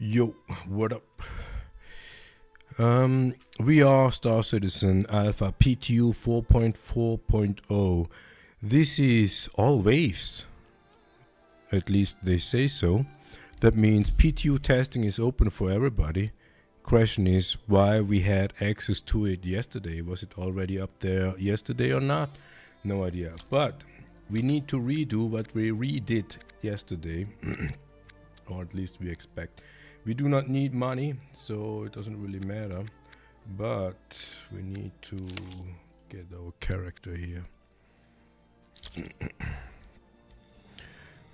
Yo, what up? We are Star Citizen Alpha PTU 4.4.0. This is all waves. At least they say so. That means PTU testing is open for everybody. Question is why we had access to it yesterday. Was it already up there yesterday or not? No idea. But we need to redo what we redid yesterday. Or at least we expect. We do not need money, so it doesn't really matter. But we need to get our character here.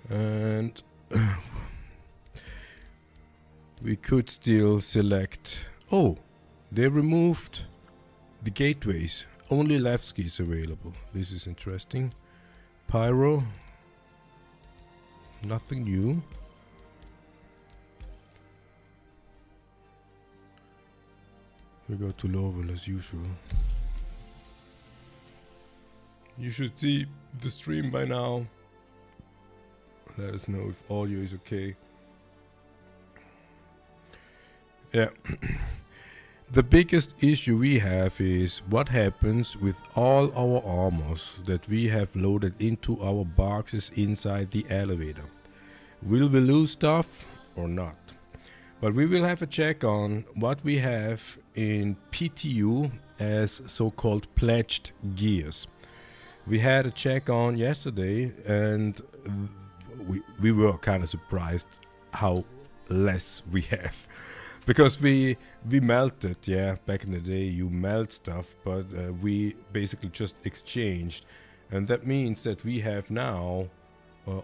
And we could still select. Oh, they removed the gateways. Only Levski is available. This is interesting. Pyro. Nothing new. We go to Lowell as usual. You should see the stream by now. Let us know if audio is okay. Yeah. The biggest issue we have is what happens with all our armors that we have loaded into our boxes inside the elevator. Will we lose stuff or not? But we will have a check on what we have in PTU as so-called pledged gears. We had a check on yesterday and we were kind of surprised how less we have. Because we melted, yeah, back in the day you melt stuff, but we basically just exchanged. And that means that we have now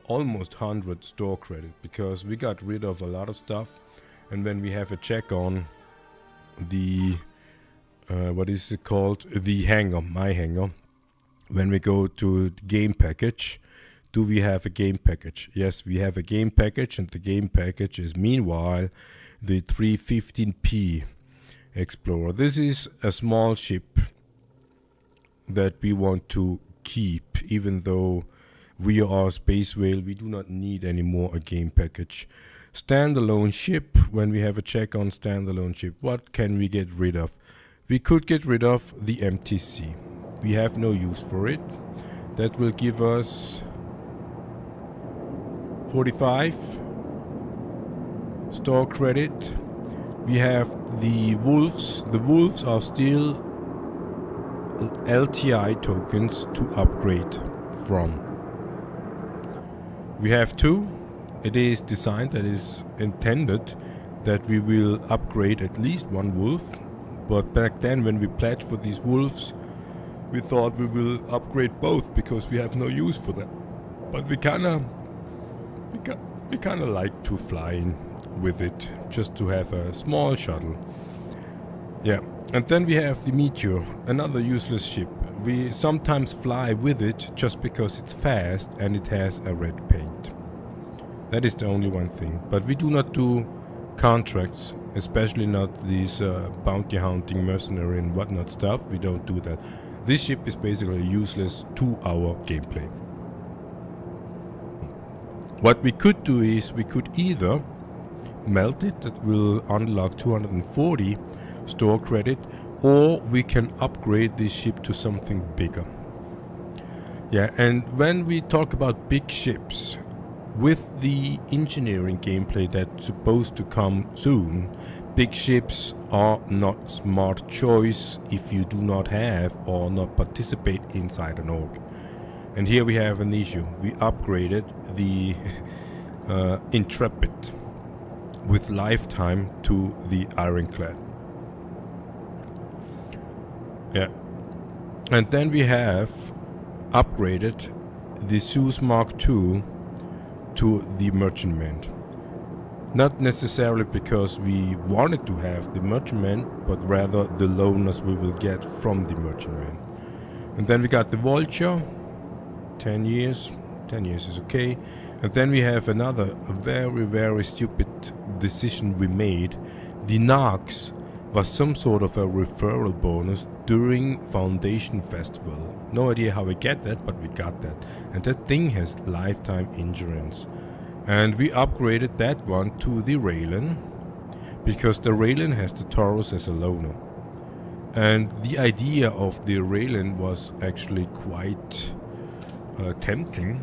almost 100 store credit because we got rid of a lot of stuff. And when we have a check on the, what is it called? The hanger, my hanger. When we go to the game package, do we have a game package? Yes, we have a game package, and the game package is meanwhile the 315p Explorer. This is a small ship that we want to keep, even though we are Space Whale, we do not need anymore a game package. Standalone ship, when we have a check on standalone ship, what can we get rid of? We could get rid of the MTC. We have no use for it. That will give us 45 store credit. We have the wolves. The wolves are still LTI tokens to upgrade from. We have two. It is designed, that is intended that we will upgrade at least one wolf. But back then when we pledged for these wolves, we thought we will upgrade both because we have no use for them. But we kinda like to fly in with it, just to have a small shuttle. Yeah, and then we have the Meteor, another useless ship. We sometimes fly with it just because it's fast and it has a red paint. That is the only one thing. But we do not do contracts, especially not these bounty hunting, mercenary and whatnot stuff. We don't do that. This ship is basically useless to our gameplay. What we could do is we could either melt it, that will unlock 240 store credit, or we can upgrade this ship to something bigger. Yeah, and when we talk about big ships, with the engineering gameplay that's supposed to come soon, big ships are not smart choice if you do not have or not participate inside an org. And here we have an issue. We upgraded the Intrepid with lifetime to the Ironclad. Yeah. And then we have upgraded the Zeus Mark II to the Merchantman. Not necessarily because we wanted to have the Merchantman, but rather the loaners we will get from the Merchantman. And then we got the Vulture, 10 years. 10 years is okay. And then we have another very, very stupid decision we made. The Narcs was some sort of a referral bonus during Foundation Festival. No idea how we get that, but we got that. And that thing has lifetime insurance. And we upgraded that one to the Raylan. because the railing has the Taurus as a loner. And the idea of the railing was actually quite tempting,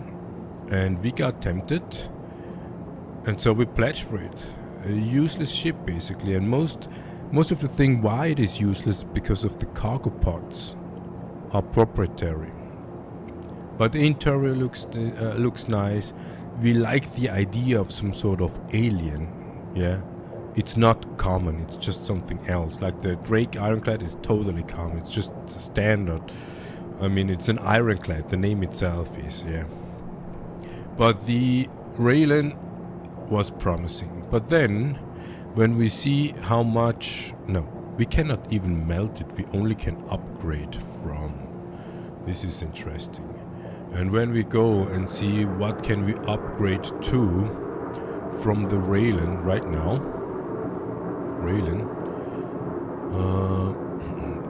and we got tempted, and so we pledged for it. A useless ship basically, and most of the thing why it is useless because of the cargo parts are proprietary. But the interior looks nice. We like the idea of some sort of alien, yeah. It's not common, it's just something else. Like the Drake ironclad is totally common, it's just a standard. I mean, it's an ironclad, the name itself is, yeah. But the railing was promising. But then, when we see how much... No, we cannot even melt it, we only can upgrade from. This is interesting. And when we go and see what can we upgrade to from the railing right now,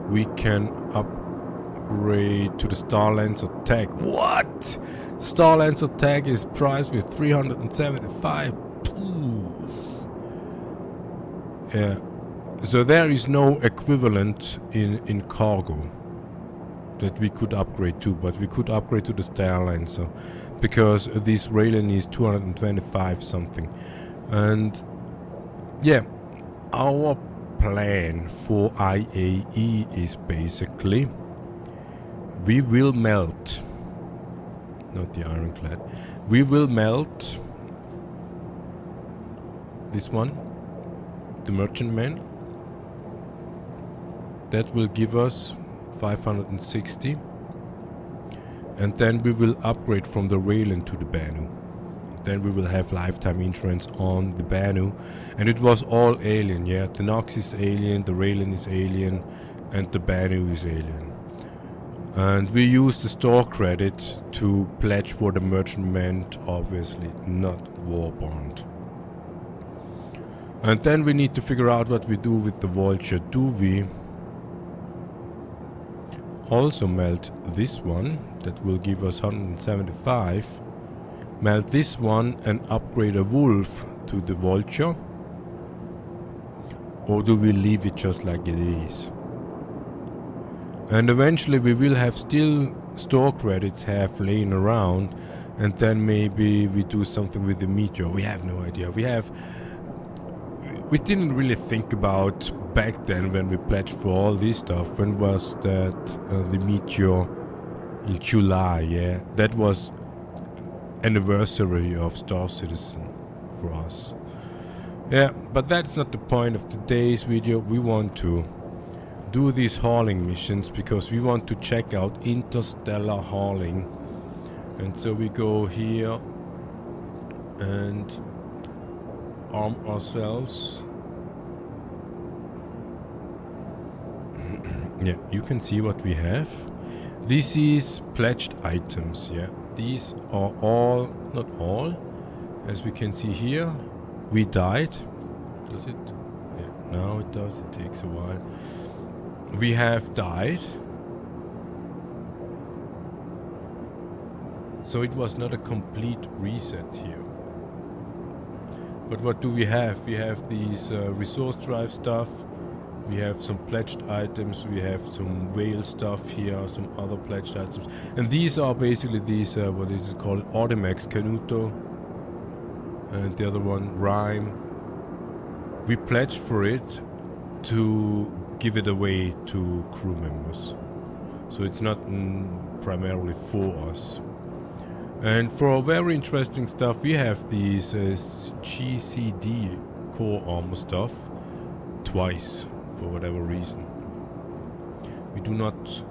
we can upgrade to the Starlance attack. What? Starlance attack is priced with 375. Yeah. So there is no equivalent in cargo that we could upgrade to, but we could upgrade to the Starlancer because this railing is 225 something. And yeah, our plan for IAE is basically we will melt, not the ironclad, we will melt this one, the merchantman. That will give us 560, and then we will upgrade from the railing to the Banu. Then we will have lifetime insurance on the Banu, and it was all alien, yeah. The Nox is alien, the railing is alien, and the Banu is alien. And we use the store credit to pledge for the merchantman, obviously not war bond. And then we need to figure out what we do with the vulture. Do we also melt this one, that will give us 175, melt this one and upgrade a wolf to the vulture, or do we leave it just like it is? And eventually we will have still store credits half laying around, and then maybe we do something with the meteor. We have no idea. We didn't really think about back then when we pledged for all this stuff. When was that? The meteor in July, yeah. That was anniversary of Star Citizen for us. Yeah, but that's not the point of today's video. We want to do these hauling missions because we want to check out interstellar hauling. And so we go here and arm ourselves. Yeah, you can see what we have. This is pledged items, yeah. These are all, not all, as we can see here. We died. Does it? Yeah, now it does. It takes a while. We have died. So it was not a complete reset here. But what do we have? We have these resource drive stuff. We have some pledged items. We have some whale stuff here. Some other pledged items. And these are basically these, what is it called? Audimax Canuto. And the other one, Rhyme. We pledged for it to give it away to crew members. So it's not primarily for us. And for very interesting stuff, we have these GCD core armor stuff twice for whatever reason. We do not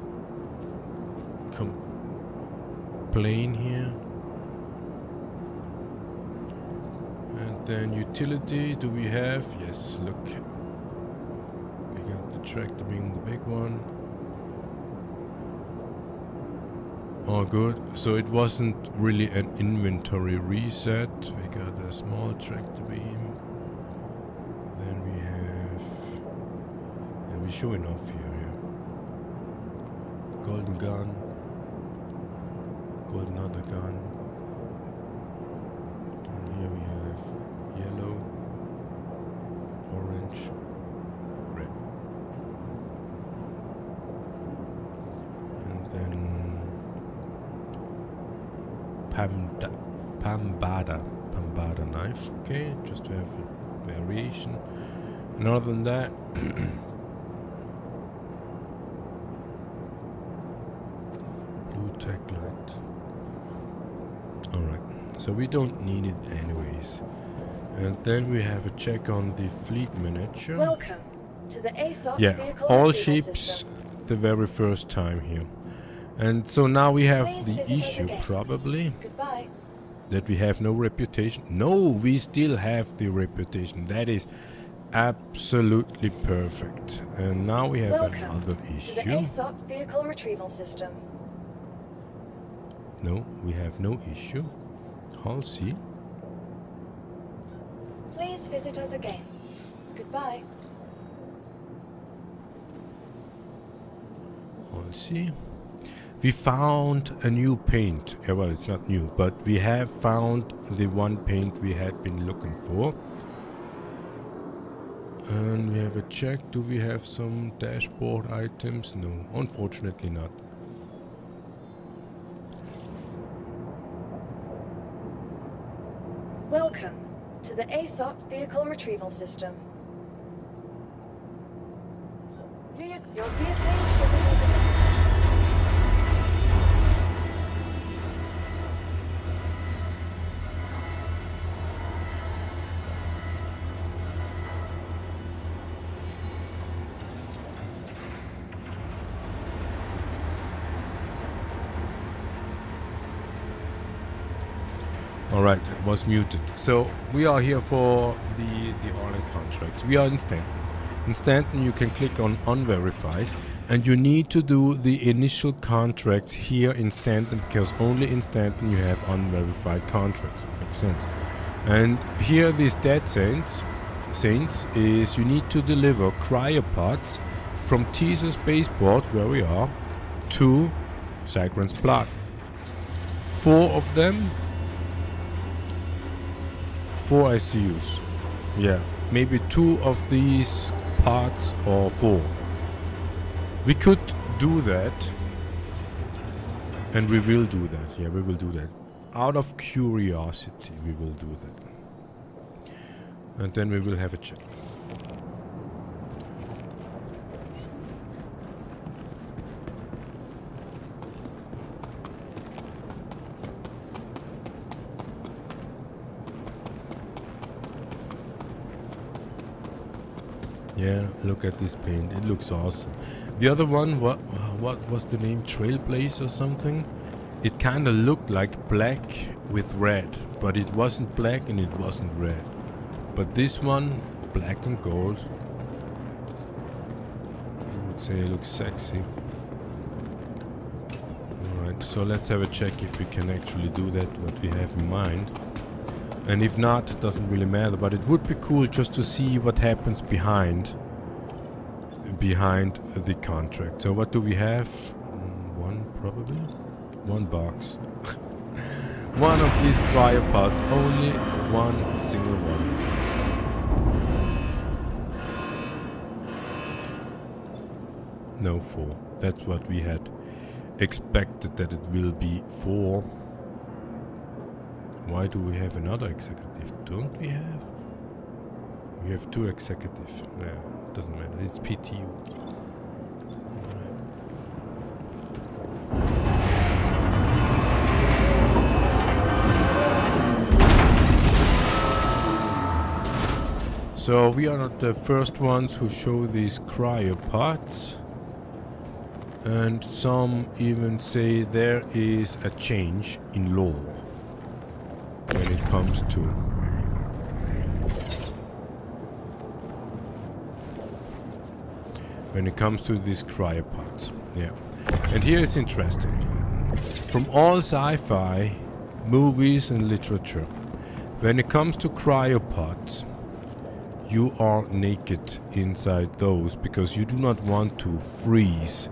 complain here. And then utility, do we have? Yes, look. We got the tractor being the big one. Oh, good. So it wasn't really an inventory reset. We got a small tractor beam. Then we have... Yeah, we're showing off here, yeah. Golden gun. Golden other gun. And here we have yellow, orange, Pambada knife. Okay, just to have a variation. And other than that, blue tag light. Alright, so we don't need it anyways. And then we have a check on the fleet manager. Welcome to the ASOP Yeah, vehicle all retrieval ships system. the very first time here. And so now we have Please the visit us issue again. probably Goodbye. that we have no reputation. No, we still have the reputation. That is absolutely perfect. And now we have Welcome another to the issue. ASOP vehicle retrieval system. No, we have no issue. Halsey. Please visit us again. Goodbye. Halsey. We found a new paint. Well, it's not new, but we have found the one paint we had been looking for. And we have a check. Do we have some dashboard items? No, unfortunately not. Welcome to the ASOP vehicle retrieval system. Your vehicle is visit us again. Alright, was muted. So we are here for the Ireland contracts. We are in Stanton. In Stanton you can click on unverified and you need to do the initial contracts here in Stanton because only in Stanton you have unverified contracts. Makes sense. And here these dead saints is you need to deliver cryopods from Teaser Spaceport, where we are, to Sagrant's Plot. 4 of them. 4 ICUs. Yeah, maybe 2 of these parts or 4. We could do that. And we will do that. Yeah, we will do that. Out of curiosity, we will do that. And then we will have a check. Yeah, look at this paint. It looks awesome. The other one, what was the name? Trailblazer or something? It kind of looked like black with red, but it wasn't black and it wasn't red. But this one, black and gold, I would say it looks sexy. Alright, so let's have a check if we can actually do that, what we have in mind. And if not, it doesn't really matter, but it would be cool just to see what happens behind the contract. So what do we have? One probably? One box. One of these cryopods, only one single one. No, 4. That's what we had expected that it will be 4. Why do we have another executive? Don't we have? We have 2 executives. Yeah, doesn't matter. It's PTU. So we are not the first ones who show these cryopods. And some even say there is a change in law when it comes to these cryopods. Yeah. And here is interesting. From all sci-fi movies and literature, when it comes to cryopods, you are naked inside those because you do not want to freeze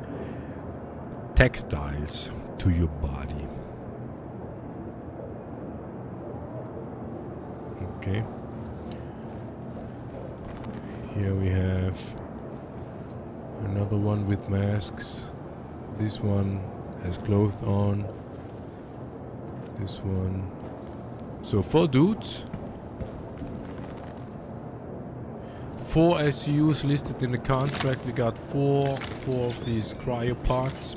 textiles to your body. Okay. Here we have another one with masks. This one has clothes on. This one. So 4 dudes. 4 SUs listed in the contract. We got four of these cryopods.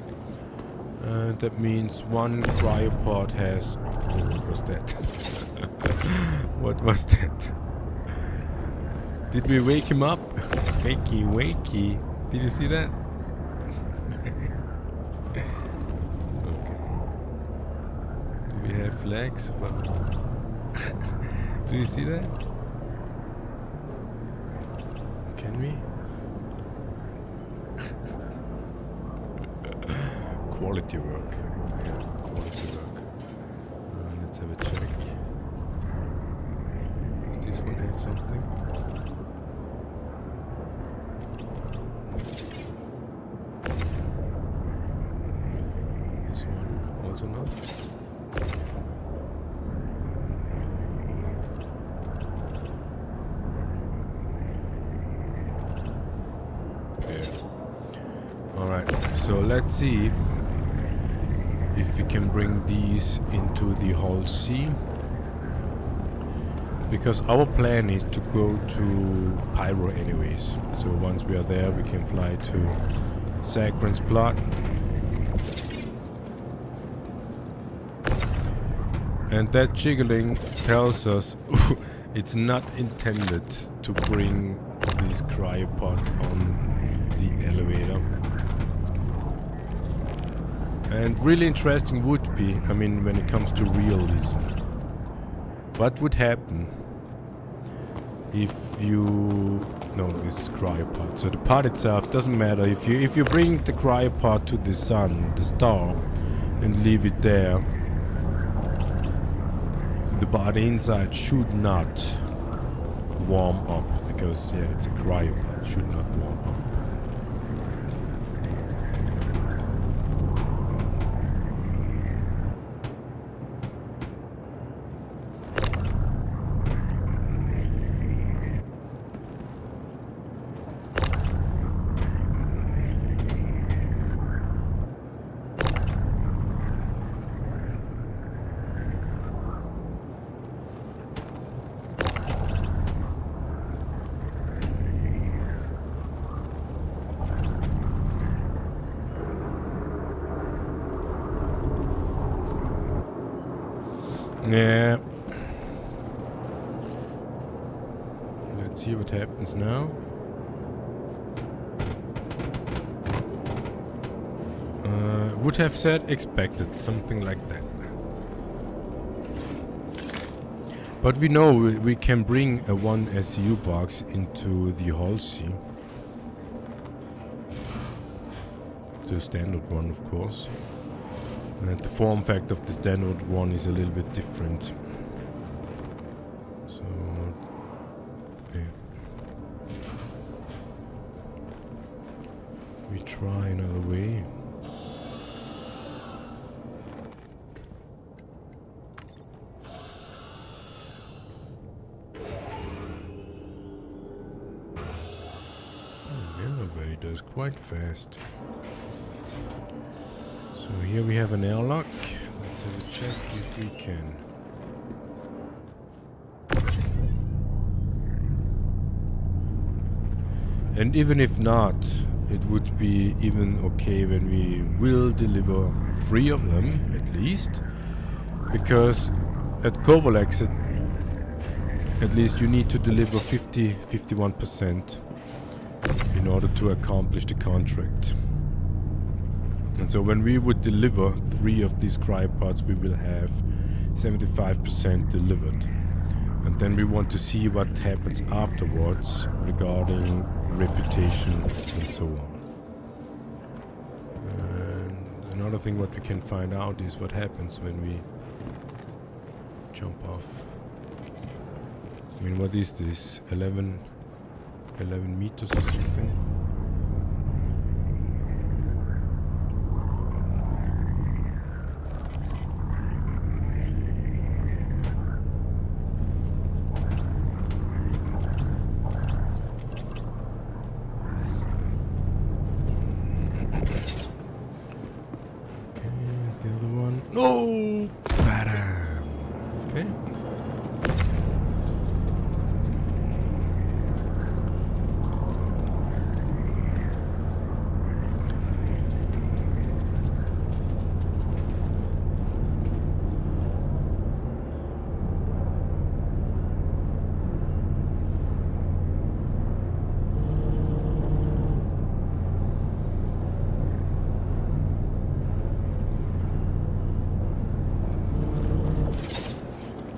That means 1 cryopod has... Oh, what was that? What was that? Did we wake him up? Wakey, wakey. Did you see that? Okay. Do we have flags? Do you see that? Can we? Quality work. Yeah, quality work. Let's have a check. Does this one have something? This one also not. Yeah. Alright, so let's see if we can bring these into the whole sea. Because our plan is to go to Pyro anyways. So once we are there, we can fly to Sacran's plot. And that jiggling tells us it's not intended to bring these cryopods on the elevator. And really interesting would be, I mean, when it comes to realism, what would happen if you... No, it's cryopod. So the pod itself doesn't matter. If you bring the cryopod to the sun, the star, and leave it there, the body inside should not warm up, because yeah, it's a cryopod. It should not warm up. Yeah. Let's see what happens now. Would have said expected, something like that. But we know we can bring a 1 SU box into the whole sea. The standard one, of course. And the form factor of the standard one is a little bit different. So, yeah. We try another way. The elevator is quite fast. So here we have an airlock. Let's have a check if we can. And even if not, it would be even okay when we will deliver 3 of them at least. Because at Covalex at least you need to deliver 51% in order to accomplish the contract. And so when we would deliver 3 of these cryopods, we will have 75% delivered. And then we want to see what happens afterwards regarding reputation and so on. And another thing what we can find out is what happens when we jump off. I mean, what is this? 11 meters or something? No! Badass. Okay.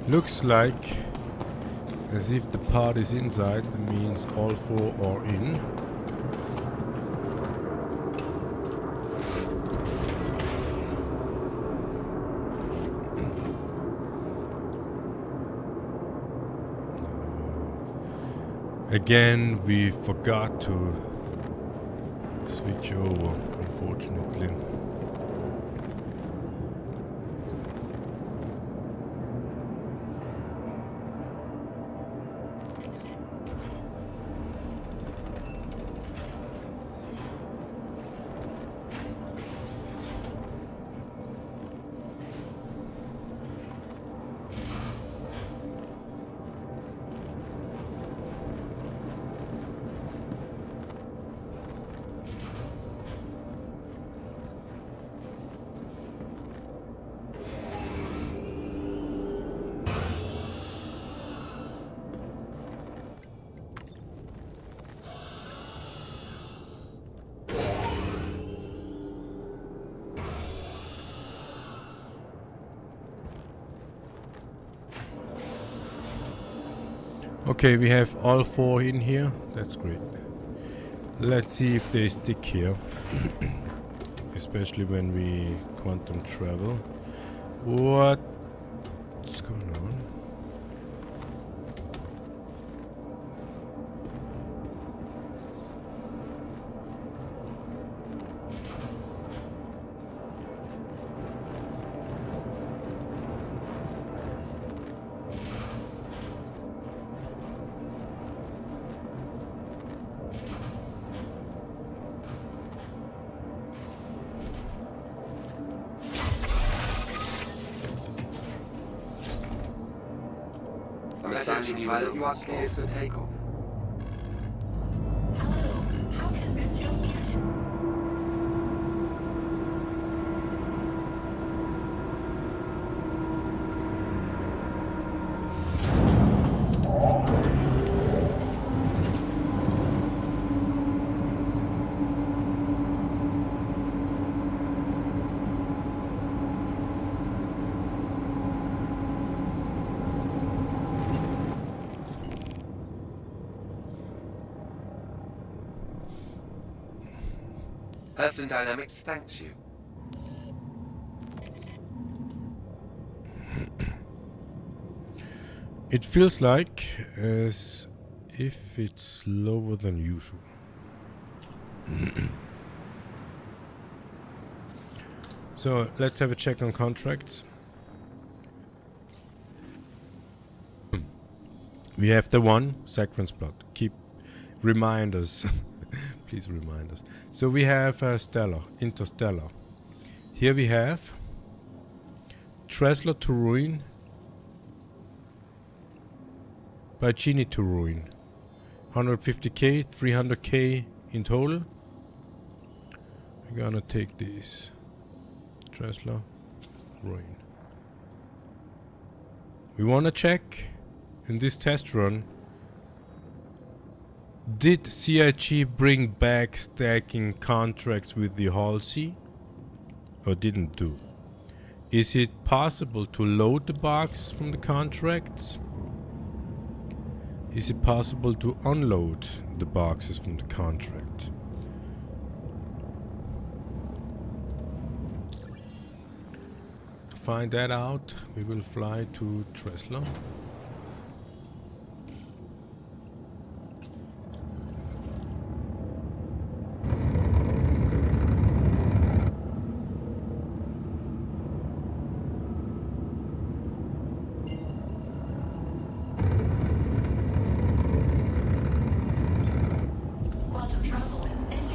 Looks like as if the part is inside, that means all four are in. Again, we forgot to switch over, unfortunately. Okay, we have all four in here. That's great. Let's see if they stick here. Especially when we quantum travel. What's going on? You are cleared for takeoff. Hello. How can this help you? Person Dynamics thanks you. It feels like as if it's slower than usual. So let's have a check on contracts. We have the one, Sacrant's plot. Keep remind us. Please remind us. So we have Stellar, Interstellar. Here we have Tresler to Ruin, Bacini to Ruin. 150k, 300k in total. We're gonna take this. Tresler, Ruin. We wanna check in this test run. Did CIG bring back stacking contracts with the Halsey? Or didn't do? Is it possible to load the boxes from the contracts? Is it possible to unload the boxes from the contract? To find that out, we will fly to Tresler.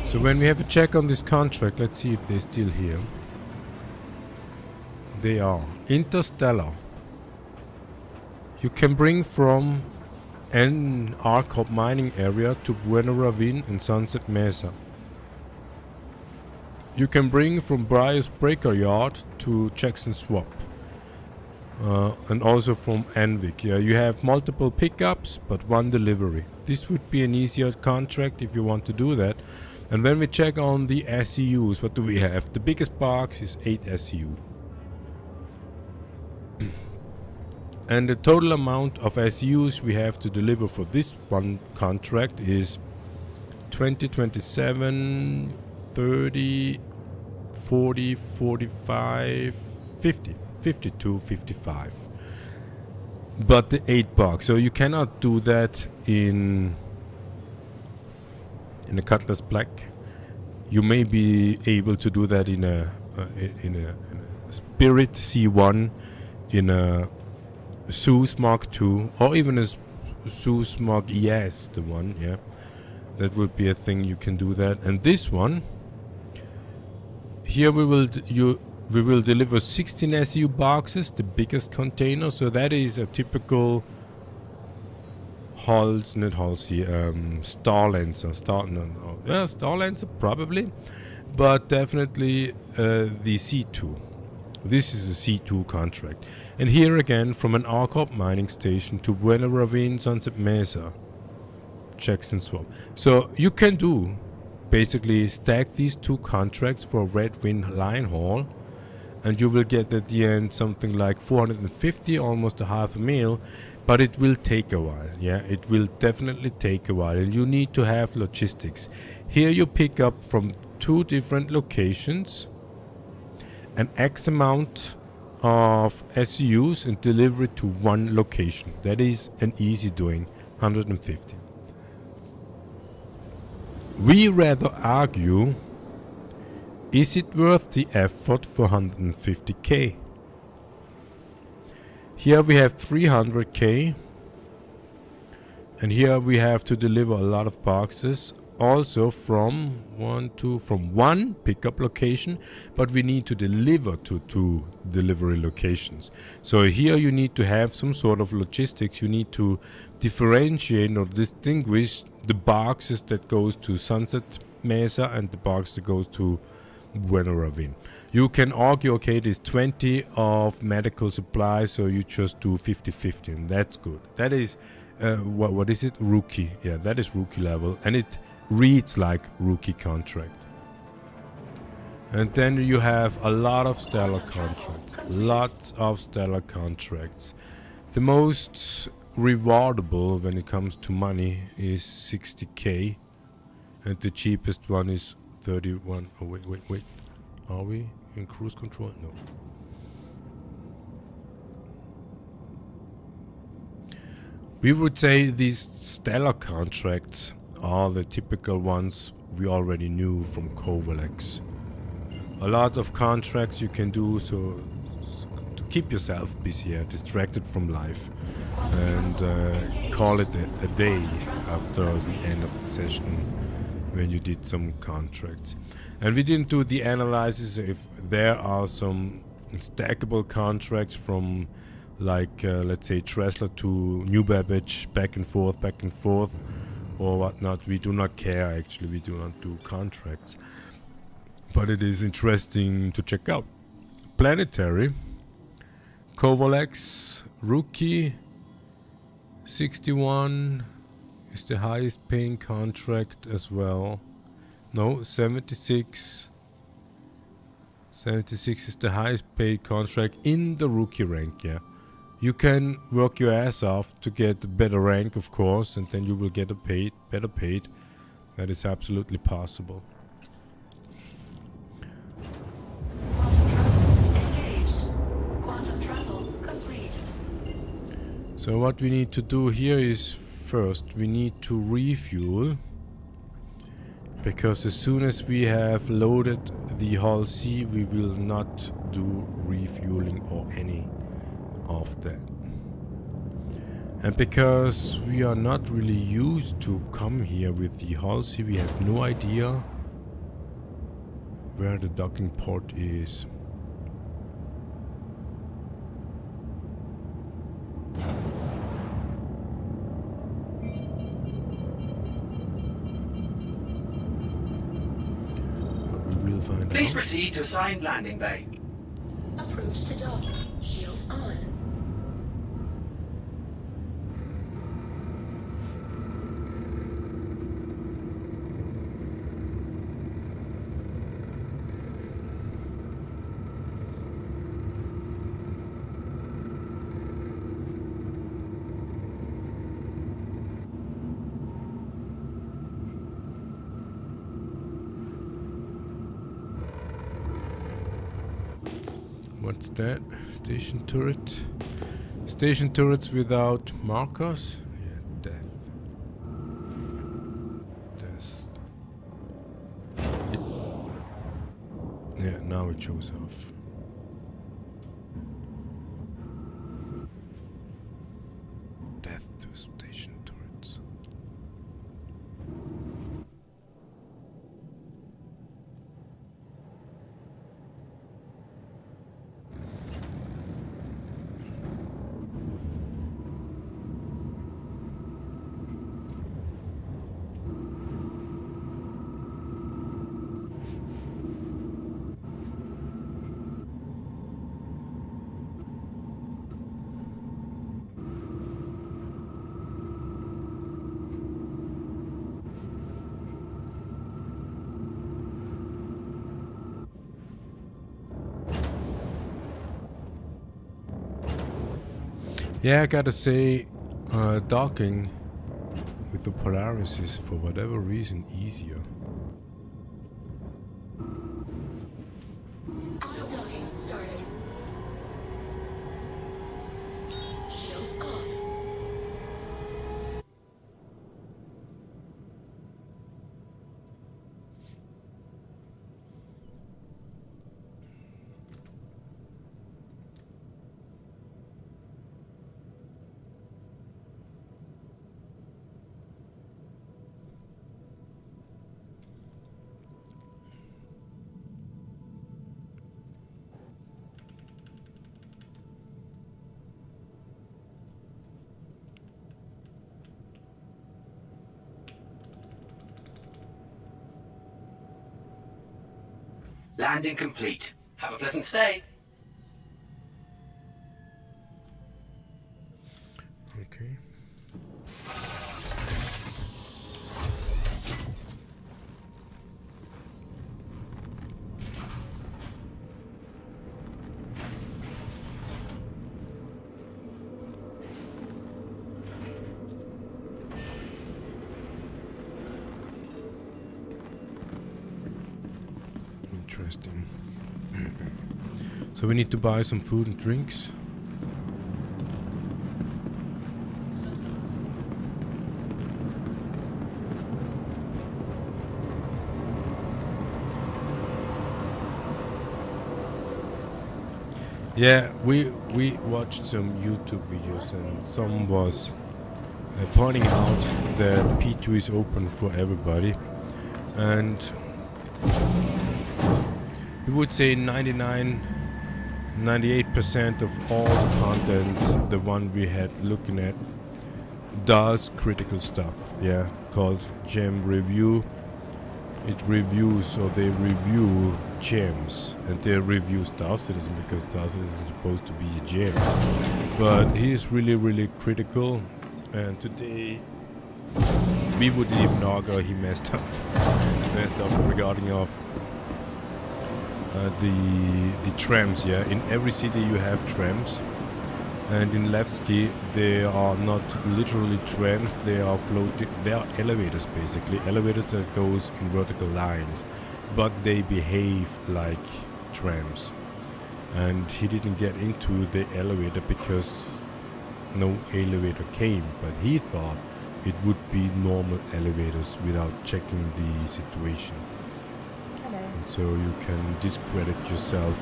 So when we have a check on this contract, let's see if they're still here. They are. Interstellar. You can bring from an Arcop mining area to Buena Ravine and Sunset Mesa. You can bring from Briar's Breaker Yard to Jackson Swamp. And also from Anvik. Yeah, you have multiple pickups but one delivery. This would be an easier contract if you want to do that. And when we check on the SEUs, what do we have? The biggest box is 8 SEU. And the total amount of SEUs we have to deliver for this one contract is 20, 27, 30, 40, 45, 50. 52, 55. But the 8 box. So you cannot do that in a Cutlass Black. You may be able to do that in a Spirit C1, in a Zeus Mark II, or even a Zeus Mark ES, the one, yeah. That would be a thing you can do that. And this one, here we will deliver 16 SU boxes, the biggest container. So that is a typical Starlancer probably, but definitely the C2. This is a C2 contract. And here again, from an Arcop mining station to Buena Ravine, Sunset Mesa, Jackson Swamp. So you can do basically stack these 2 contracts for Red Wing line haul, and you will get at the end something like 450, almost a half a mil, but it will take a while. Yeah, it will definitely take a while, and you need to have logistics. Here you pick up from 2 different locations an X amount of SUs and deliver it to 1 location. That is an easy doing, 150. We rather argue, is it worth the effort for 150k? Here we have 300k, and here we have to deliver a lot of boxes, also from one pickup location, but we need to deliver to 2 delivery locations. So here you need to have some sort of logistics. You need to differentiate or distinguish the boxes that goes to Sunset Mesa and the box that goes to Buena Ravine. You can argue, okay, there's 20 of medical supplies, so you just do 50-50, and that's good. That is, what is it? Rookie. Yeah, that is rookie level, and it reads like rookie contract. And then you have a lot of stellar contracts. Lots of stellar contracts. The most rewardable when it comes to money is 60k, and the cheapest one is 31. Oh, wait. Are we in cruise control? No. We would say these stellar contracts are the typical ones we already knew from Kovalex. A lot of contracts you can do so to keep yourself busy, distracted from life, and call it a day after the end of the session when you did some contracts. And we didn't do the analysis if there are some stackable contracts from like let's say Tresla to New Babbage, back and forth or whatnot. We do not care, actually. We do not do contracts, but it is interesting to check out. Planetary, Kovalex, Rookie, 61 is the highest paying contract as well. No, 76. 76 is the highest paid contract in the rookie rank, yeah. You can work your ass off to get a better rank, of course, and then you will get better paid. That is absolutely possible. Quantum travel complete. So what we need to do here is first we need to refuel, because as soon as we have loaded the hull C, we will not do refueling or any of that. And because we are not really used to come here with the hull C, we have no idea where the docking port is. find Please out. proceed to assigned landing bay. Approved to dock. Shields on. What's that? Station turret. Station turrets without markers? Yeah, death. Death. Yeah, now it shows off. Death to station turrets. Yeah, I gotta say, docking with the Polaris is for whatever reason easier. Auto docking started. Shields off. Landing complete. Have a pleasant stay. Okay. Interesting. So we need to buy some food and drinks. Yeah, we watched some YouTube videos and some was pointing out that P2 is open for everybody, and we would say 98% of all the content, the one we had looking at, does critical stuff, yeah, called gem review. It reviews, or they review gems, and they review Star Citizen because Star Citizen is supposed to be a gem. But he's really critical, and today we wouldn't even argue he messed up regarding of the trams. Yeah, in every city you have trams, and in Levski they are not literally trams, they are floating, they are elevators, basically elevators that goes in vertical lines, but they behave like trams. And he didn't get into the elevator because no elevator came, but he thought it would be normal elevators without checking the situation. And so you can discredit yourself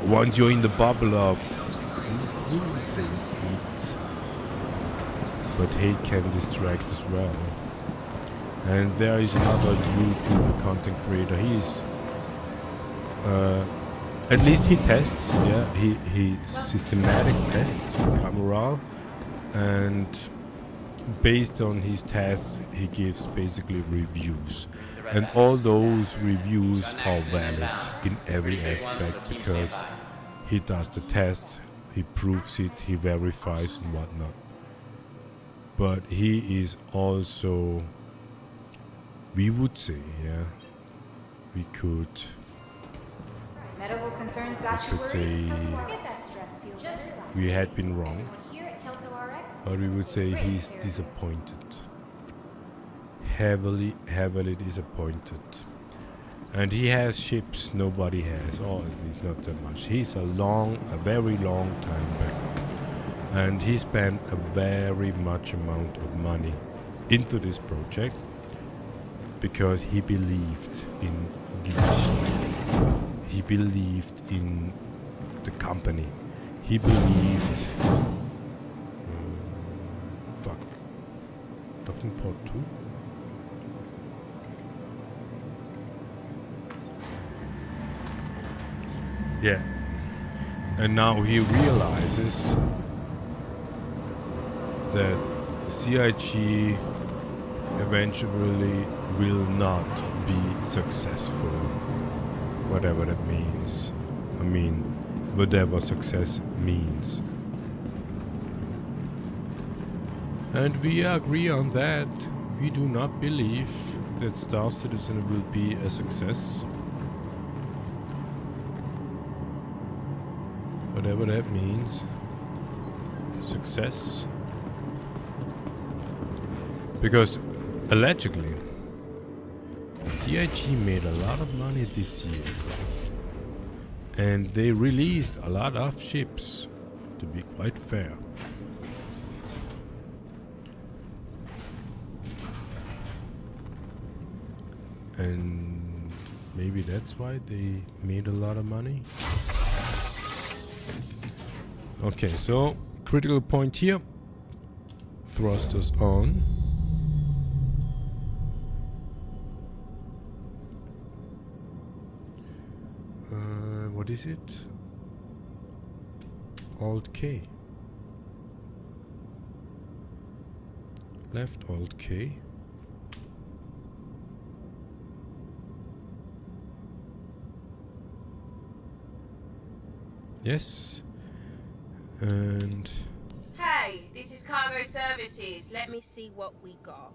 once you're in the bubble of, we would say hate, but hate can distract as well. And there is another YouTube content creator. He's at least he tests, yeah, he systematic tests camera, and based on his tests he gives basically reviews. And all those reviews are valid in every aspect because he does the test, he proves it, he verifies and whatnot. But he is also, we would say, yeah, we could Medical concerns got you could worried? say Forget that stress, feel just relax. we had been wrong, Anyone here at Kelto RX? or we would say he's disappointed. Heavily disappointed. And he has ships nobody has, or at least not that much. He's a very long time back. And he spent a very much amount of money into this project because he believed in Gesellschaft. He believed in the company. He believed... fuck. Docking port 2? Yeah. And now he realizes that CIG eventually will not be successful. Whatever that means. I mean, whatever success means. And we agree on that. We do not believe that Star Citizen will be a success. Whatever that means. Success. Because allegedly CIG made a lot of money this year. And they released a lot of ships, to be quite fair. And maybe that's why they made a lot of money. Okay, so critical point here. Thrusters on. What is it? Alt K. Left Alt K. Yes. And Hey, this is Cargo Services. Let me see what we got.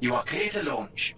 You are clear to launch.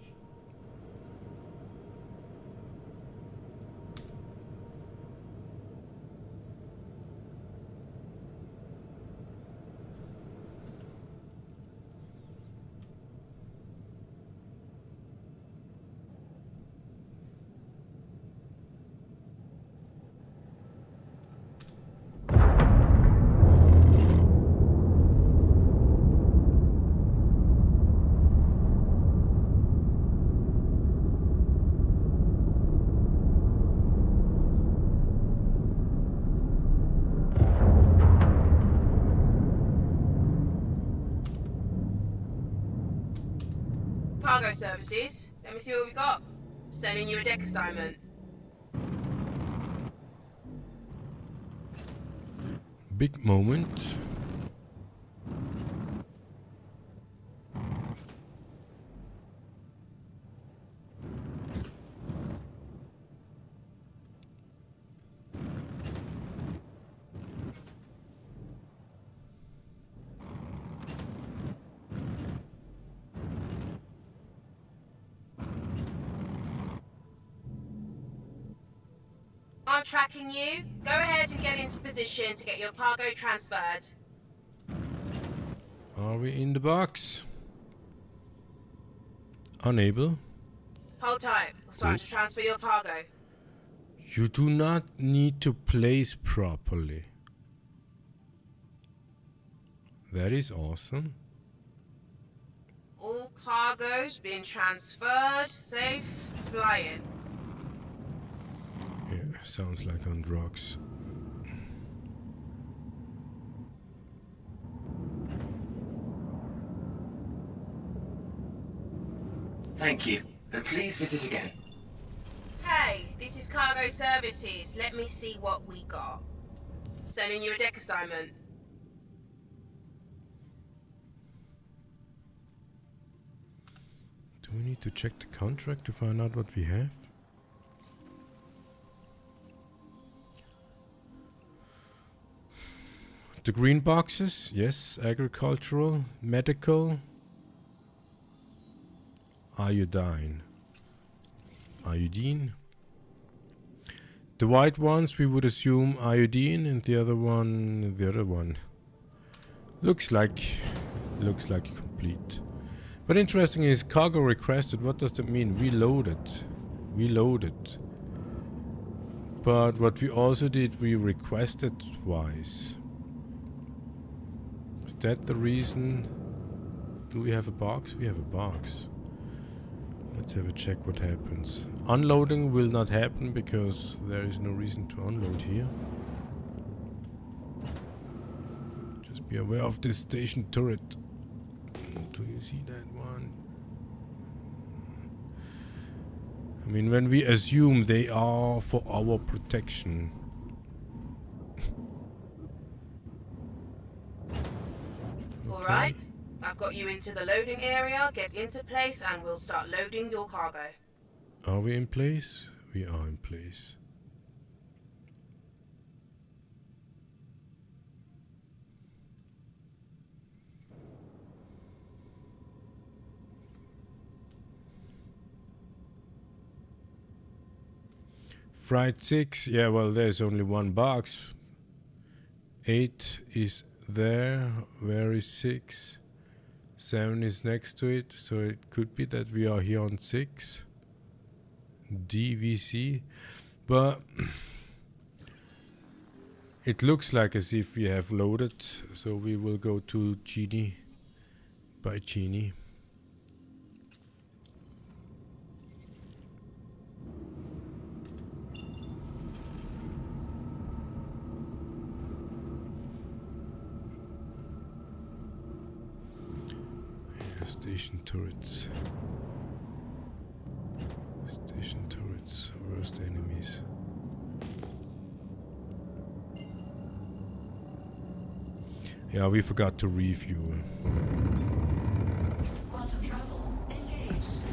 Cargo Services. Let me see what we got. Sending you a deck assignment. big moment. I'm tracking you. Go ahead and get into position to get your cargo transferred. Are we in the box? Unable. Hold tight. We'll start to transfer your cargo. You do not need to place properly. That is awesome. All cargo's been transferred. Safe flying. Yeah, sounds like on drugs. Thank you, and please visit again. Hey, this is cargo services. Let me see what we got. Sending you a deck assignment. Do we need to check the contract to find out what we have? The green boxes, yes, agricultural, medical, iodine. The white ones we would assume iodine, and the other one looks like complete. But interesting is cargo requested. What does that mean? Reloaded. But what we also did, we requested twice. Is that the reason? Do we have a box? We have a box. Let's have a check what happens. Unloading will not happen because there is no reason to unload here. Just be aware of this station turret. Do you see that one? I mean, when we assume they are for our protection. Alright, I've got you into the loading area. Get into place and we'll start loading your cargo. Are we in place? We are in place. Fried 6, yeah, well, there's only one box. 8 is there. Where is 6? 7 is next to it, so it could be that we are here on 6. DVC. But it looks like as if we have loaded, so we will go to Genie by Genie. Station turrets. Station turrets. Worst enemies. Yeah, we forgot to refuel. Quantum travel engaged.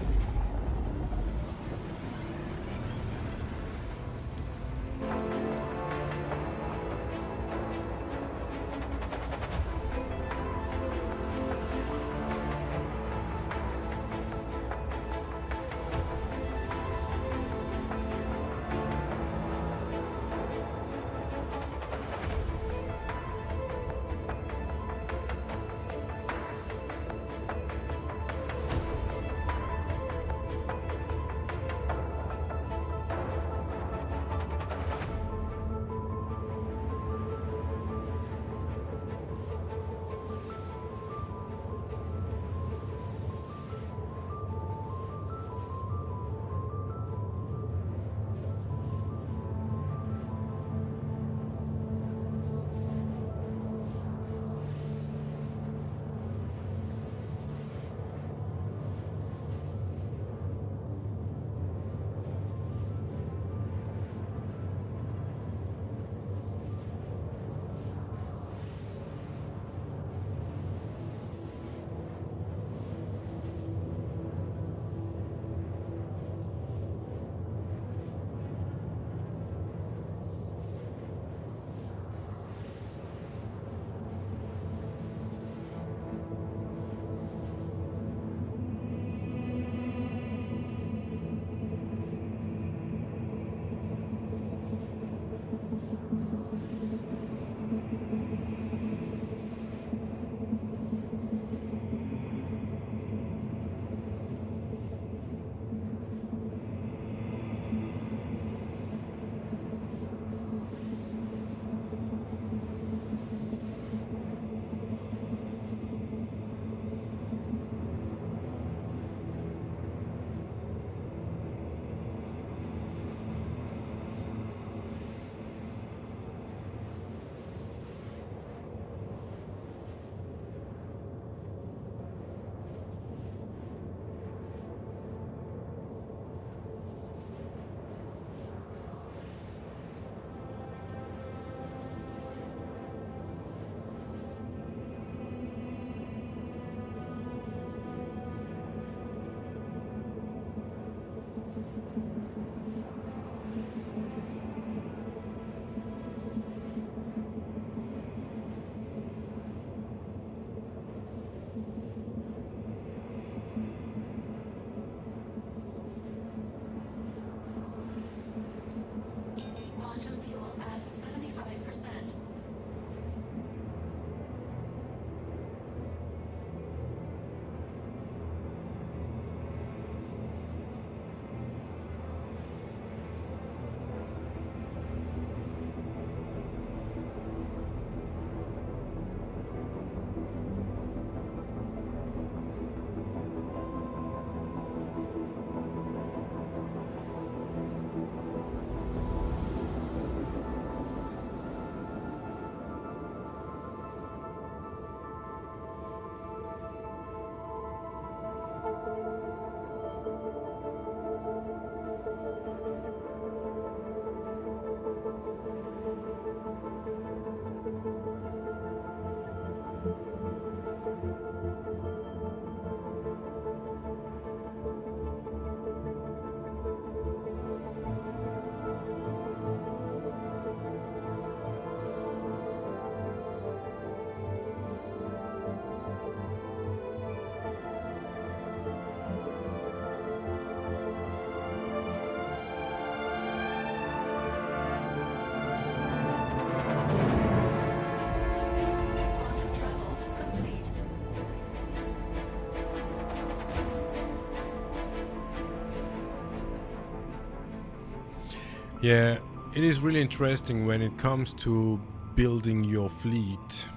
Yeah, it is really interesting when it comes to building your fleet.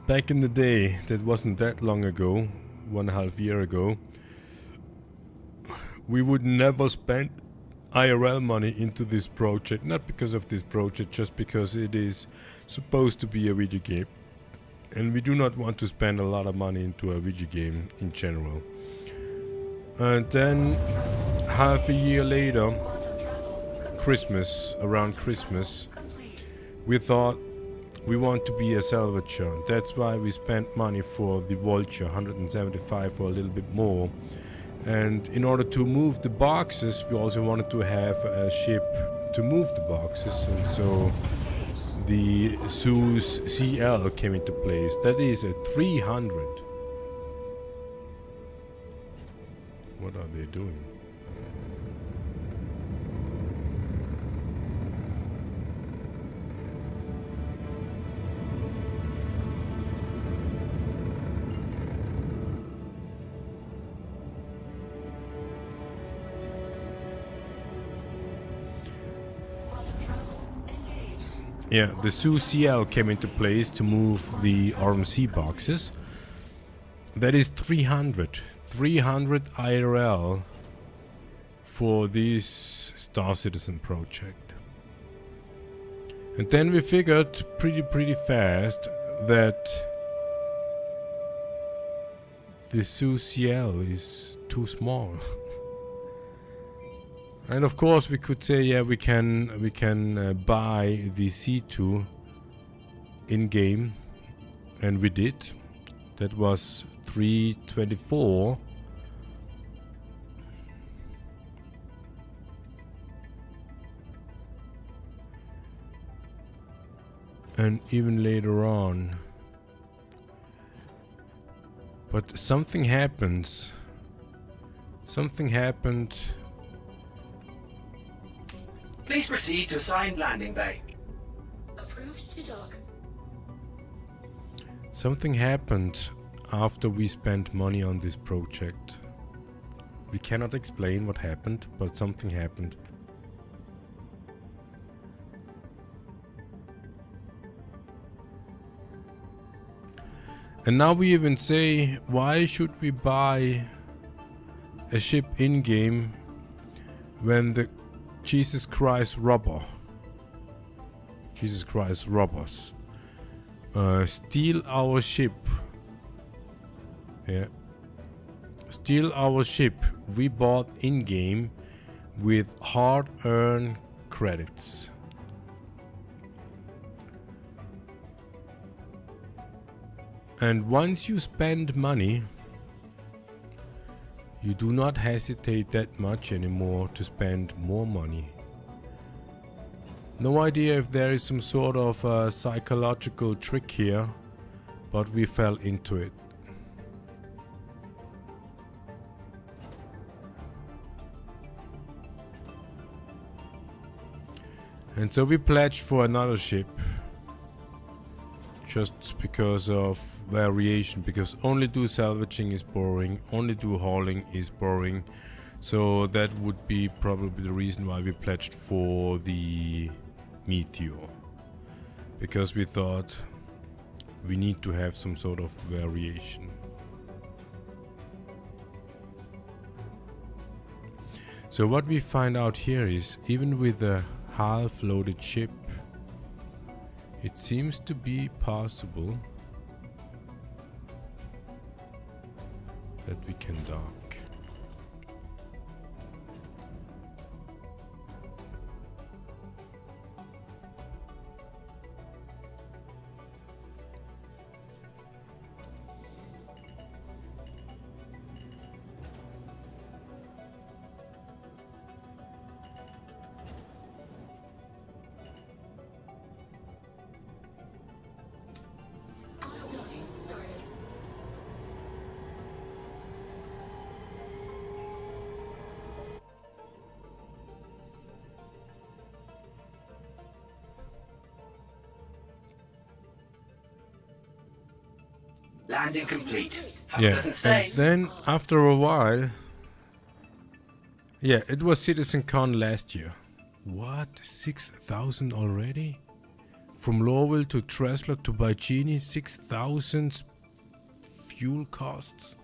Back in the day, that wasn't that long ago, 1.5 years ago, we would never spend IRL money into this project. Not because of this project, just because it is supposed to be a video game. And we do not want to spend a lot of money into a video game in general. And then, half a year later, around Christmas, we thought we want to be a salvager. That's why we spent money for the Vulture, 175 for a little bit more. And in order to move the boxes, we also wanted to have a ship to move the boxes. And so the Zeus CL came into place. That is a 300. What are they doing? Yeah, the Zeus CL came into place to move the RMC boxes. That is 300 IRL for this Star Citizen project. And then we figured pretty fast that the Zeus CL is too small. And of course we could say, yeah, we can buy the C2 in game, and we did. That was 324. And even later on. But something happens. Something happened. Please proceed to assigned landing bay. Approved to dock. Something happened after we spent money on this project. We cannot explain what happened, but something happened. And now we even say, why should we buy a ship in-game when the Jesus Christ robbers steal our ship. Yeah. Steal our ship we bought in-game with hard-earned credits. And once you spend money, you do not hesitate that much anymore to spend more money. No idea if there is some sort of psychological trick here, but we fell into it. And so we pledged for another ship, just because of variation, because only do salvaging is boring, only do hauling is boring. So that would be probably the reason why we pledged for the Meteor, because we thought we need to have some sort of variation. So what we find out here is, even with a half-loaded ship, it seems to be possible that we can dock. Docking started. Landing complete. Have a Yeah, pleasant stay. and then after a while, yeah, it was CitizenCon last year. What? 6,000 already? From Lowell to Tresler to Bicini, 6,000 fuel costs?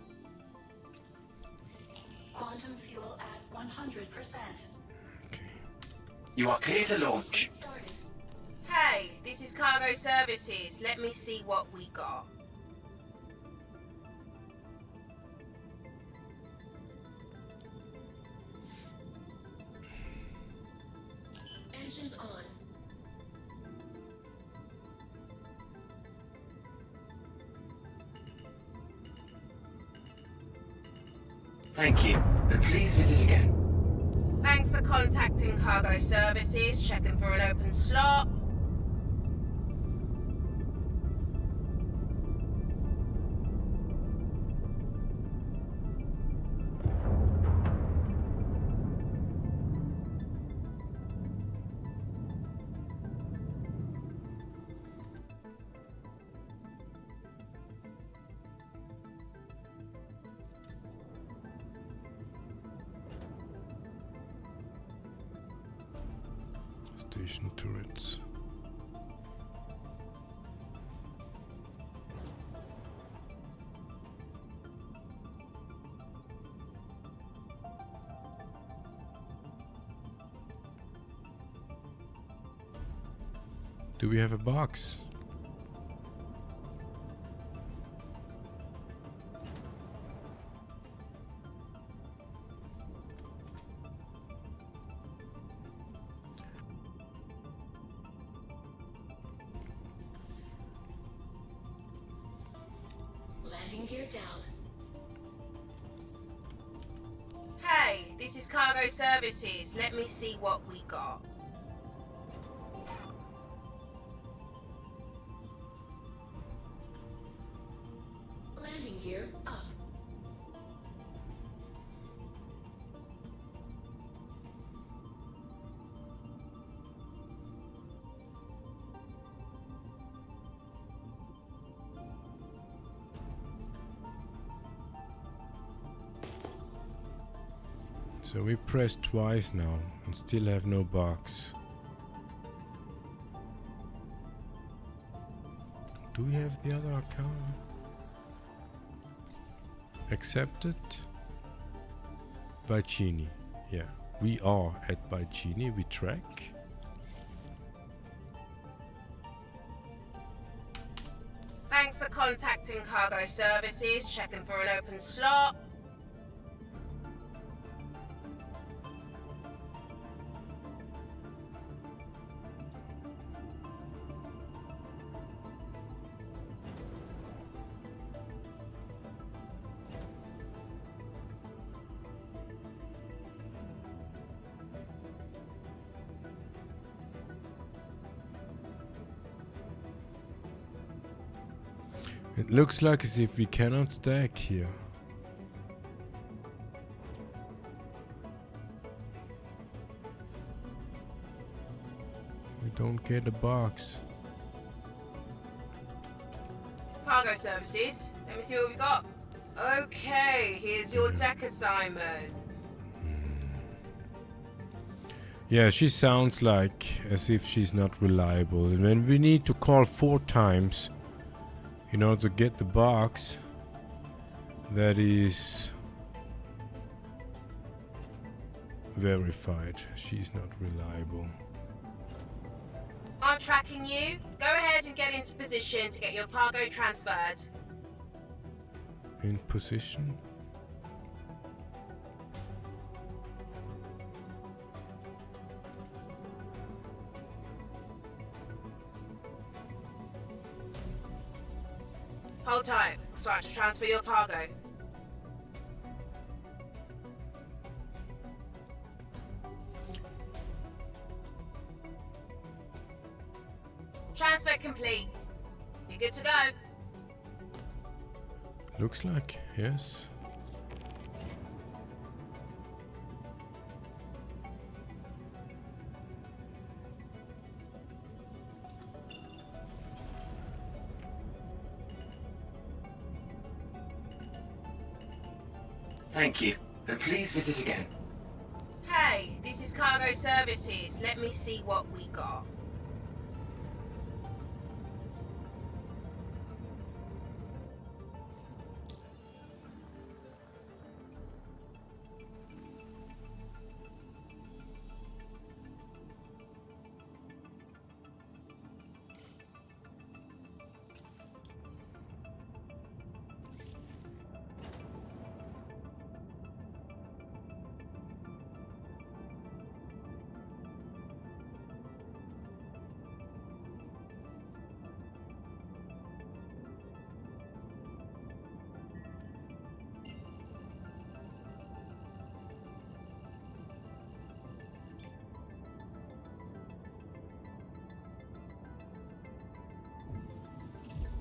Quantum fuel at 100%. Okay. You are clear to launch. Started. Hey, this is cargo services. Let me see what we got. Engines on. Thank you, and please visit again. Thanks for contacting cargo services. Checking for an open slot. Station turrets. Do we have a box? Landing gear down. Hey, this is cargo services. Let me see what we got. Landing gear up. So we pressed twice now and still have no box. Do we have the other account? Accepted? Bicini. Yeah, we are at Bicini. We track. Thanks for contacting cargo services. Checking for an open slot. It looks like as if we cannot stack here. We don't get a box. Cargo services. Let me see what we got. Okay, here's your deck assignment. Yeah, she sounds like as if she's not reliable. And when we need to call 4 times in order to get the box, that is verified. She's not reliable. I'm tracking you. Go ahead and get into position to get your cargo transferred. In position? Hold tight. Start to transfer your cargo. Transfer complete. You're good to go. Looks like, yes. Thank you, and please visit again. Hey, this is cargo cargo services. Let me see what we got.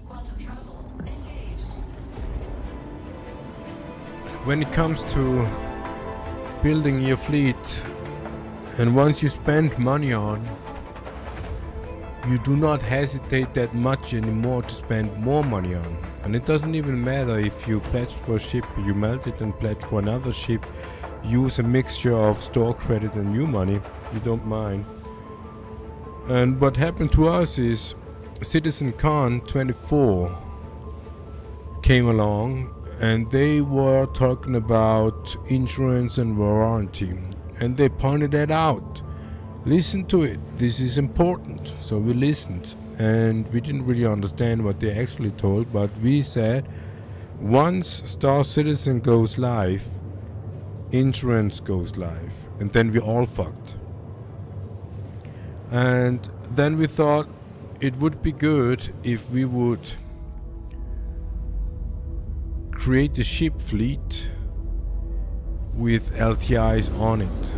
Quantum travel engaged. When it comes to building your fleet, and once you spend money on, you do not hesitate that much anymore to spend more money on. And it doesn't even matter if you pledged for a ship, you melt it and pledge for another ship, use a mixture of store credit and new money, you don't mind. And what happened to us is Citizen Con 24 came along and they were talking about insurance and warranty, and they pointed that out. Listen to it, this is important. So we listened, and we didn't really understand what they actually told, but we said once Star Citizen goes live, insurance goes live, and then we all fucked. And then we thought it would be good if we would create a ship fleet with LTIs on it.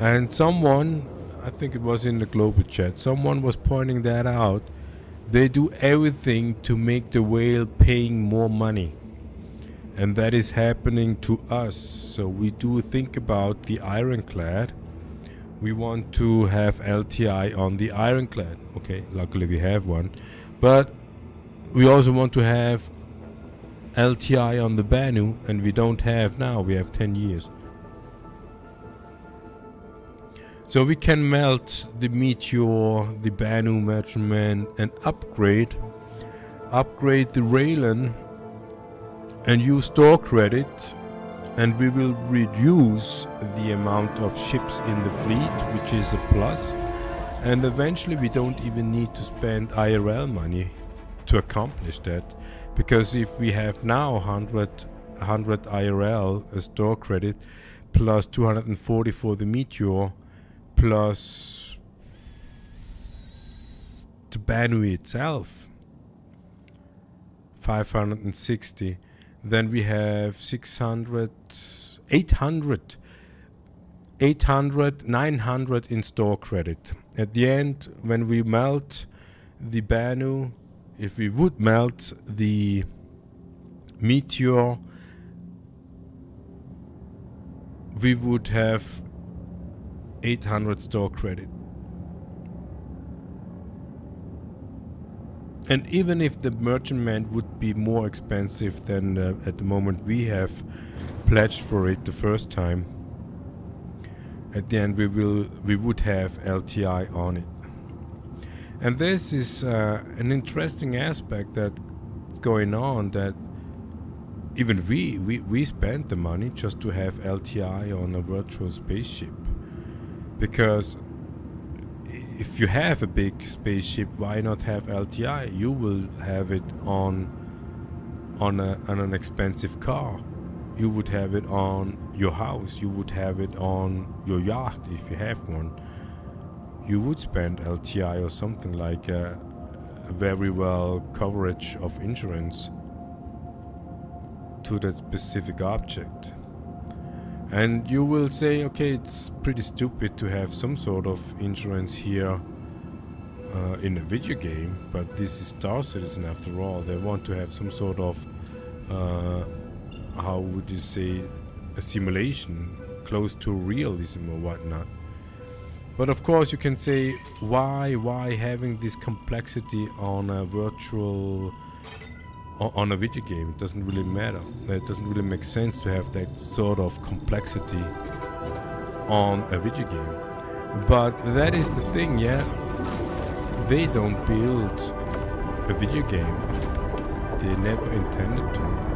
And someone, I think it was in the global chat, someone was pointing that out. They do everything to make the whale paying more money. And that is happening to us. So we do think about the ironclad. We want to have LTI on the ironclad. Okay, luckily we have one. But we also want to have LTI on the Banu, and we don't have now. We have 10 years. So we can melt the Meteor, the Banu Merchantman, and upgrade the Raylan and use store credit, and we will reduce the amount of ships in the fleet, which is a plus. And eventually we don't even need to spend IRL money to accomplish that, because if we have now 100 IRL as store credit plus 240 for the Meteor plus the Banu itself 560, then we have 600, 800, 900 in store credit. At the end, when we melt the Banu, if we would melt the Meteor, we would have 800 store credit. And even if the merchantman would be more expensive than at the moment we have pledged for it the first time, at the end we would have LTI on it. And this is an interesting aspect that's going on, that even we spend the money just to have LTI on a virtual spaceship. Because if you have a big spaceship, why not have LTI? You will have it on an expensive car. You would have it on your house. You would have it on your yacht if you have one. You would spend LTI or something like a very well coverage of insurance to that specific object. And you will say, okay, it's pretty stupid to have some sort of insurance here in a video game, but this is Star Citizen after all. They want to have some sort of, how would you say, a simulation close to realism or whatnot. But of course you can say, why having this complexity on a virtual, on a video game? It doesn't really matter. It doesn't really make sense to have that sort of complexity on a video game. But that is the thing, yeah. They don't build a video game. They never intended to.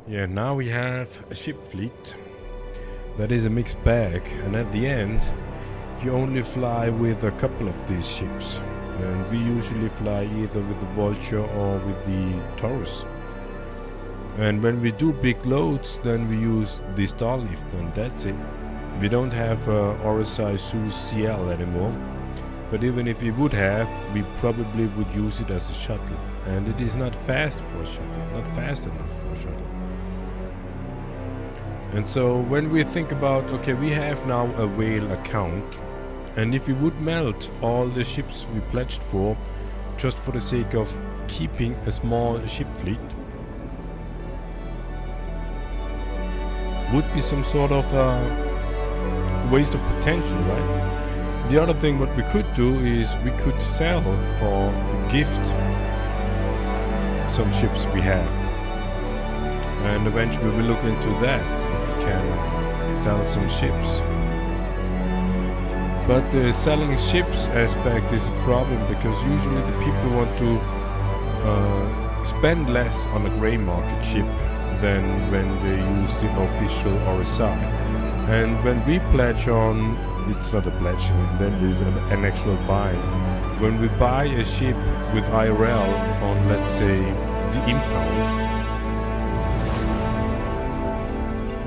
Yeah, now we have a ship fleet that is a mixed bag, and at the end you only fly with a couple of these ships, and we usually fly either with the Vulture or with the Taurus. And when we do big loads, then we use the Starlift, and that's it. We don't have RSI Zeus CL anymore, but even if we would have, we probably would use it as a shuttle, and it is not fast for a shuttle, not fast enough for a shuttle. And so when we think about, okay, we have now a whale account, and if we would melt all the ships we pledged for, just for the sake of keeping a small ship fleet, would be some sort of waste of potential, right? The other thing what we could do is we could sell or gift some ships we have, and eventually we'll look into that, if we can sell some ships. But the selling ships aspect is a problem, because usually the people want to spend less on a grey market ship than when they use the official RSI. And when we pledge on, it's not a pledge, that is an actual buy. When we buy a ship with IRL on, let's say, the impound,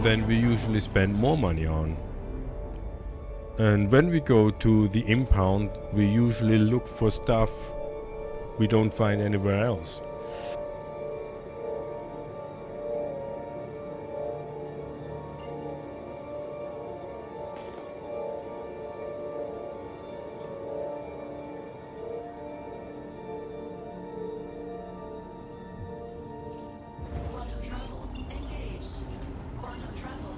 then we usually spend more money on. And when we go to the impound, we usually look for stuff we don't find anywhere else. Quantum travel engaged. Quantum travel.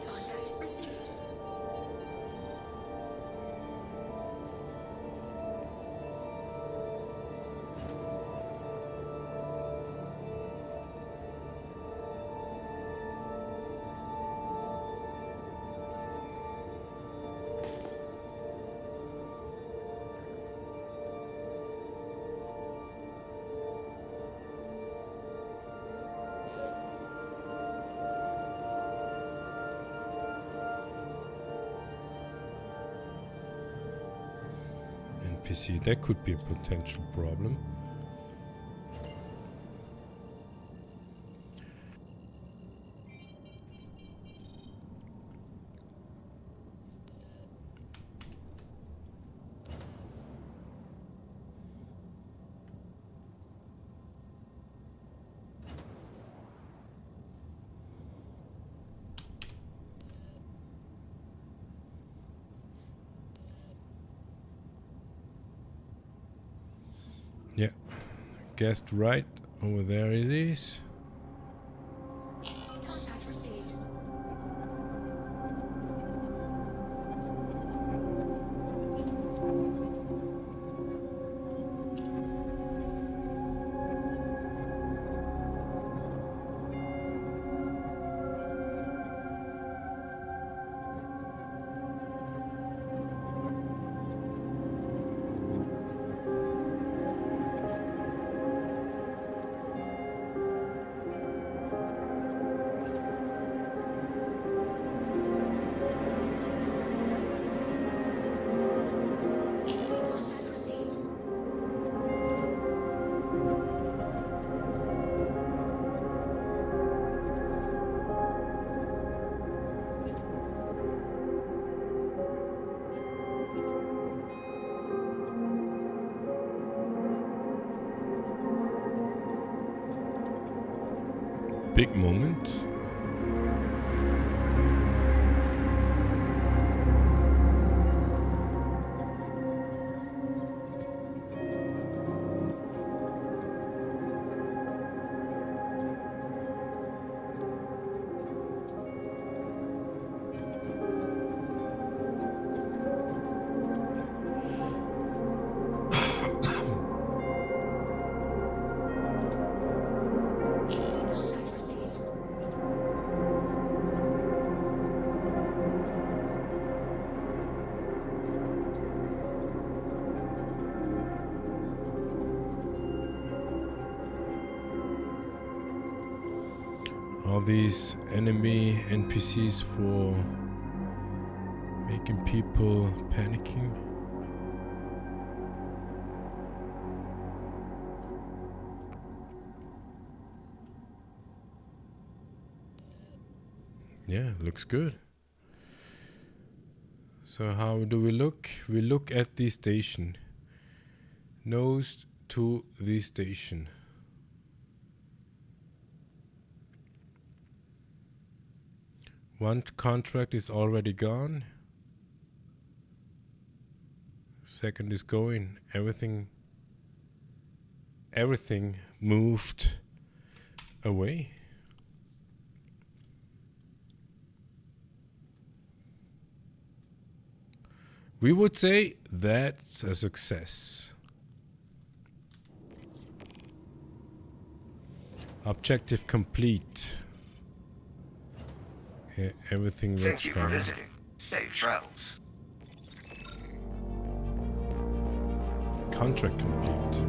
Contact received. NPC, that could be a potential problem. Yeah, guessed right. Over there it is. Contact received. big moment. Contact received. All these enemy NPCs for making people panicking. Yeah, looks good. So how do we look? We look at the station. Nose to the station. One contract is already gone. Second is going. Everything moved away. We would say that's a success. Objective complete. Yeah, everything looks Thank you for fine. visiting. Safe travels. Contract complete.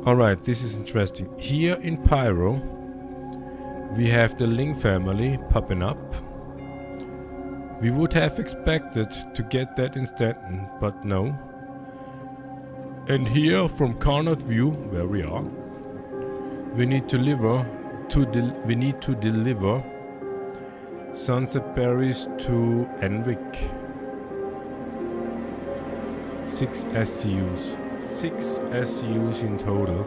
Alright, this is interesting. Here in Pyro, we have the Ling family popping up. We would have expected to get that in Stanton, but no. And here from Carnot View, where we are, we need to deliver sunset berries to Enwick. 6 SCUs. 6 SCUs in total.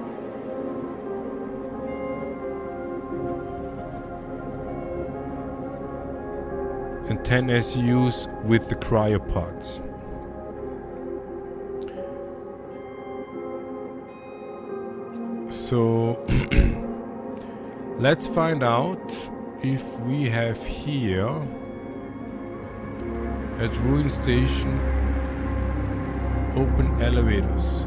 And 10 SCUs with the cryopods. So let's find out if we have here at Ruin Station open elevators.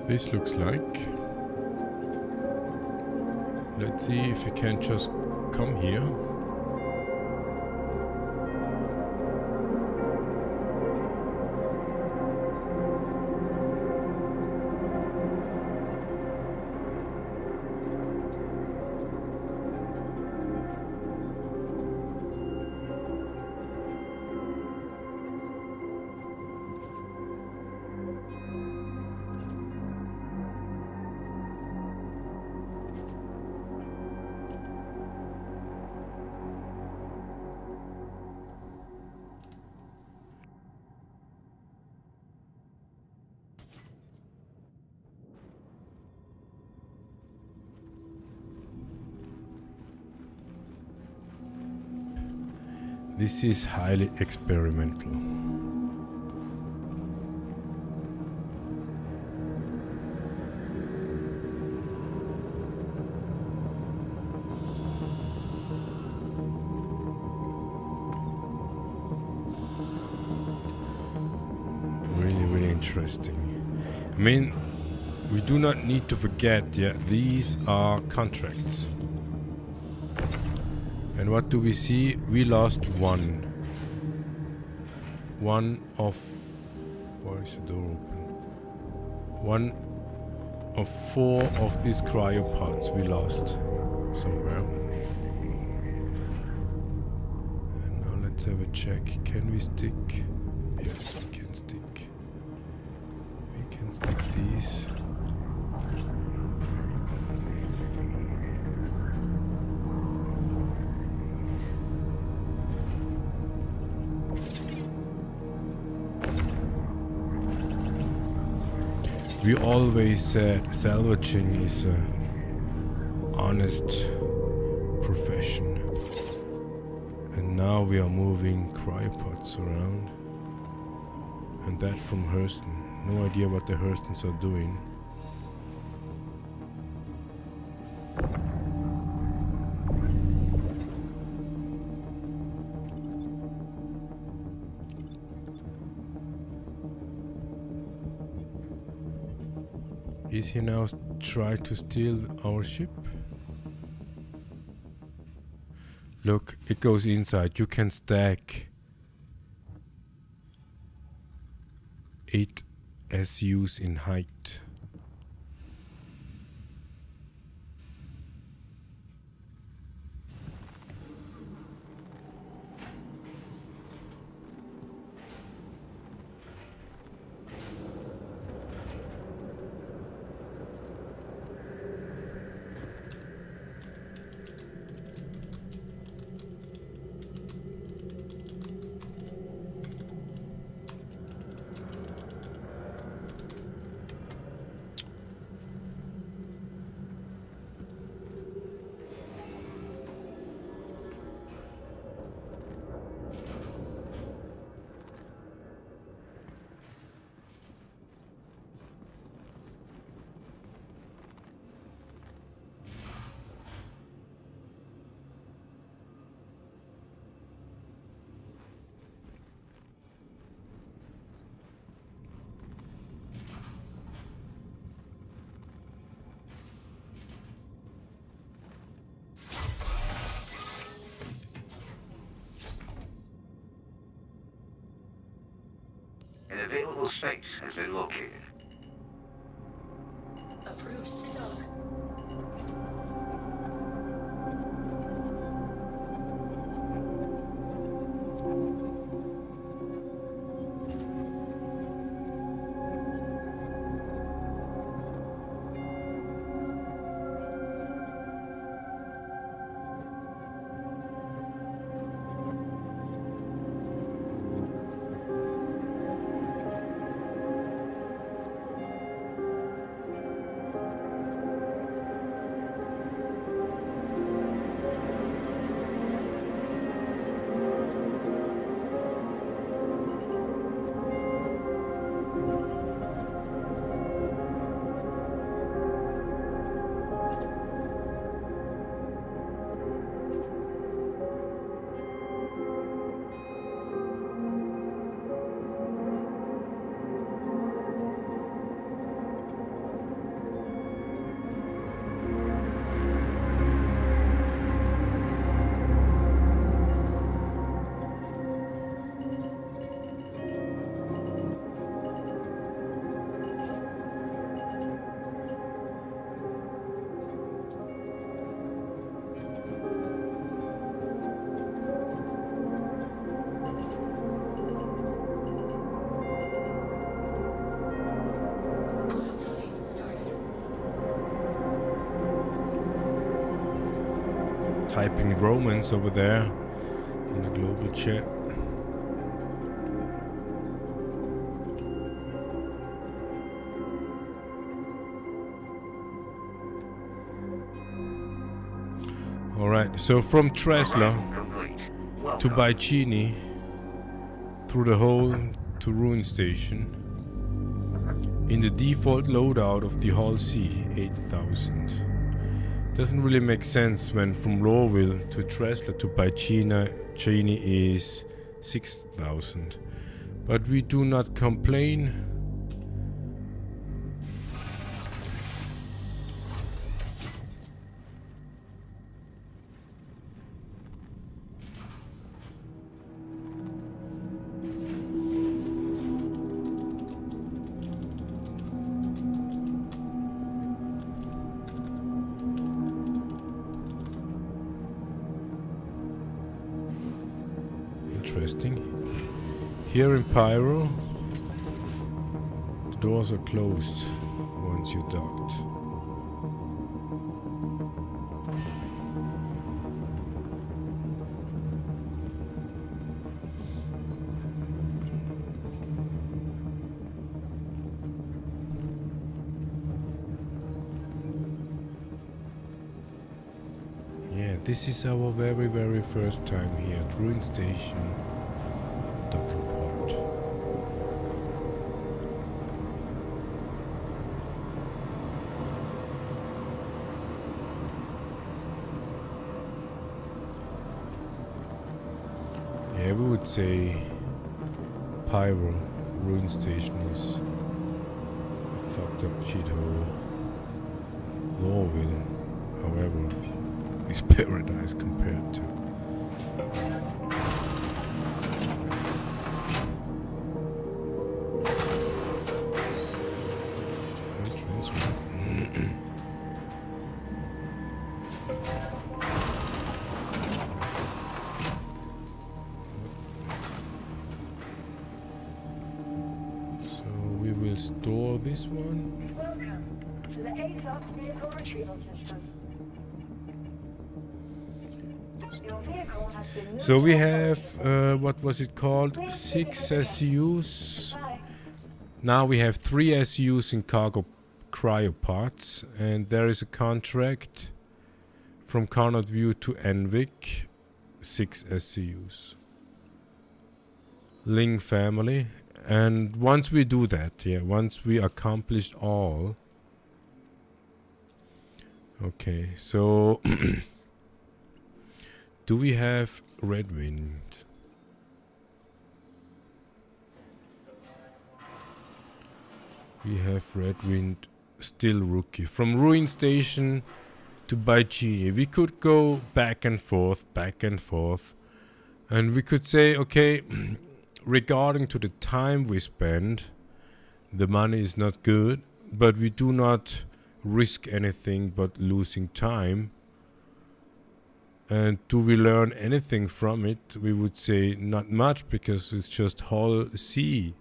This looks like. Let's see if we can just come here. This is highly experimental. Really interesting. I mean, we do not need to forget, these are contracts. And what do we see? We lost one. One of... Why is the door open? of 4 of these cryopods we lost somewhere. And now let's have a check. Can we stick? Yes, we can stick. We can stick these. We always said salvaging is a honest profession. And now we are moving cryopods around. And that from Hurston. No idea what the Hurstons are doing. Is he now trying to steal our ship? Look, it goes inside. You can stack 8 SUs in height. An available space has been located. Approved to dock. Docking started. Typing Romans over there in the global chat. Alright, so from Tresla Complete. to Welcome. Baicini through the hole to Ruin Station in the default loadout of the Hull C 8000. Doesn't really make sense when from Lorville to Tresla to Baicini is 6000. But we do not complain. interesting. Here in Pyro, the doors are closed once you're docked. This is our very first time here at Ruin Station, docking port. Yeah, we would say Pyro Ruin Station is a fucked up shithole. Lorville, however, is paradise compared to. So we will store this one. Welcome to the ASOP vehicle retrieval system. So we have, what was it called? 6 SUs. Now we have 3 SUs in cargo cryopods, and there is a contract from Carnot View to Envik, 6 SUs. Ling family, and once we do that, once we accomplish all. Okay, so do we have Red Wind? We have Red Wind, still rookie. From Ruin Station to Baijini. We could go back and forth. And we could say, okay, regarding to the time we spend, the money is not good, but we do not risk anything but losing time. And do we learn anything from it? We would say not much, because it's just whole sea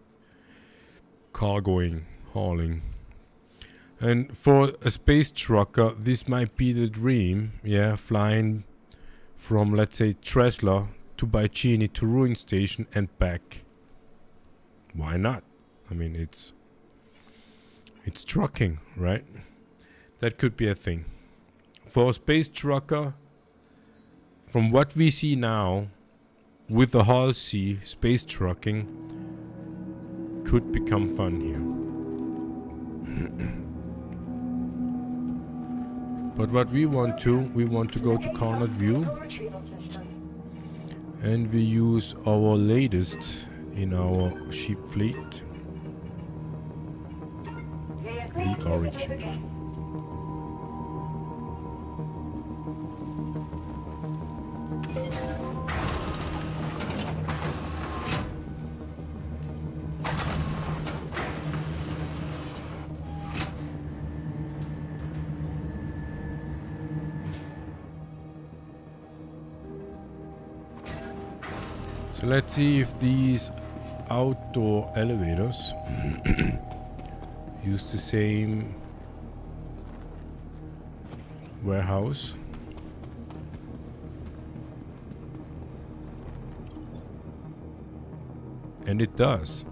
cargoing, hauling. And for a space trucker, this might be the dream, flying from, let's say, Tresla to Baijini to Ruin Station and back. Why not? I mean, it's trucking, right? That could be a thing. For a space trucker, from what we see now, with the whole sea, space trucking could become fun here. But what we want to go to Carnot View, and we use our latest in our ship fleet, the Origin. So let's see if these outdoor elevators use the same warehouse. And it does.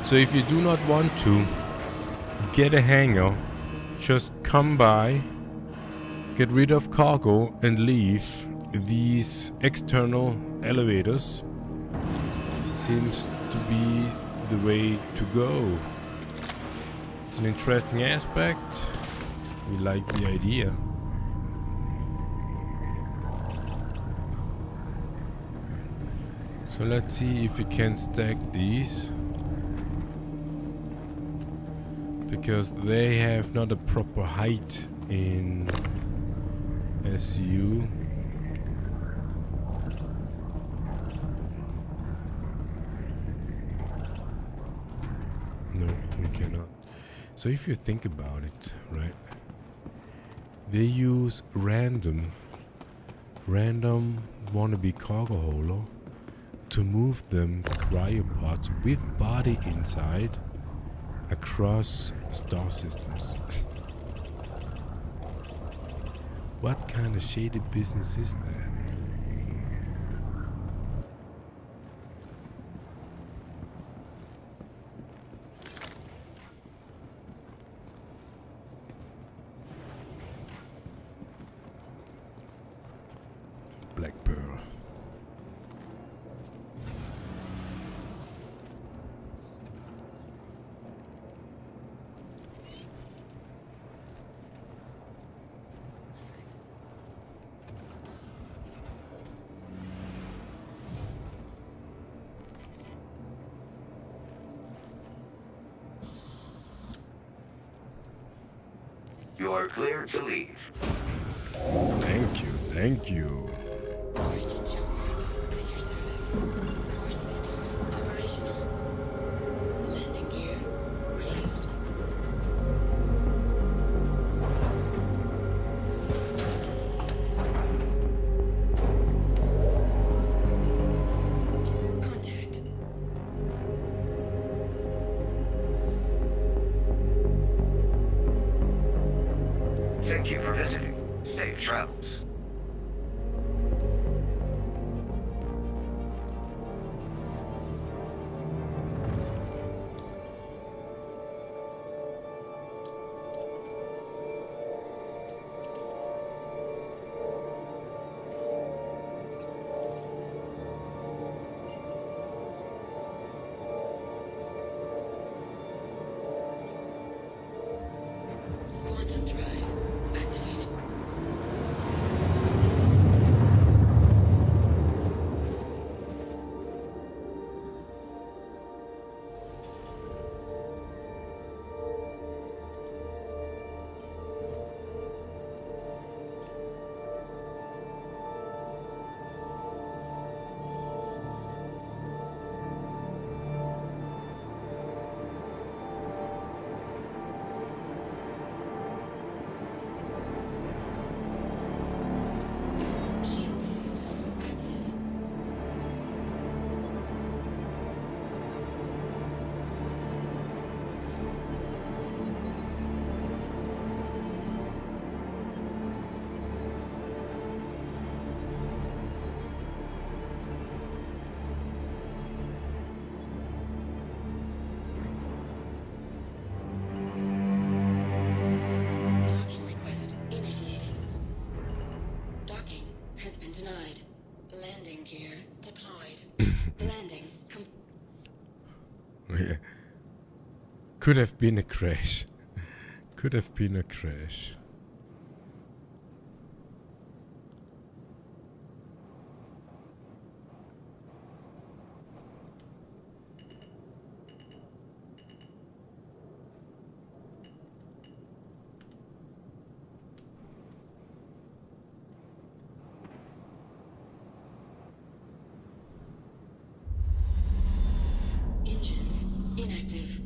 So if you do not want to get a hangar, just come by, get rid of cargo and leave. These external elevators seems to be the way to go. It's an interesting aspect. We like the idea. So let's see if we can stack these, because they have not a proper height in SU. No, we cannot. So if you think about it, right, they use random random wannabe cargo hauler to move them cryopods with body inside across star systems. What kind of shady business is that? Black Pearl. You are clear to leave. Thank you, thank you. Origin jump works at your service. Core system operational. Landing gear raised. Contact. Thank you for visiting. Safe travels. Quantum drive activated. Shield system active. Docking request initiated. Docking has been denied. Landing gear deployed. Landing Yeah. Could have been a crash. Could have been a crash. engines inactive.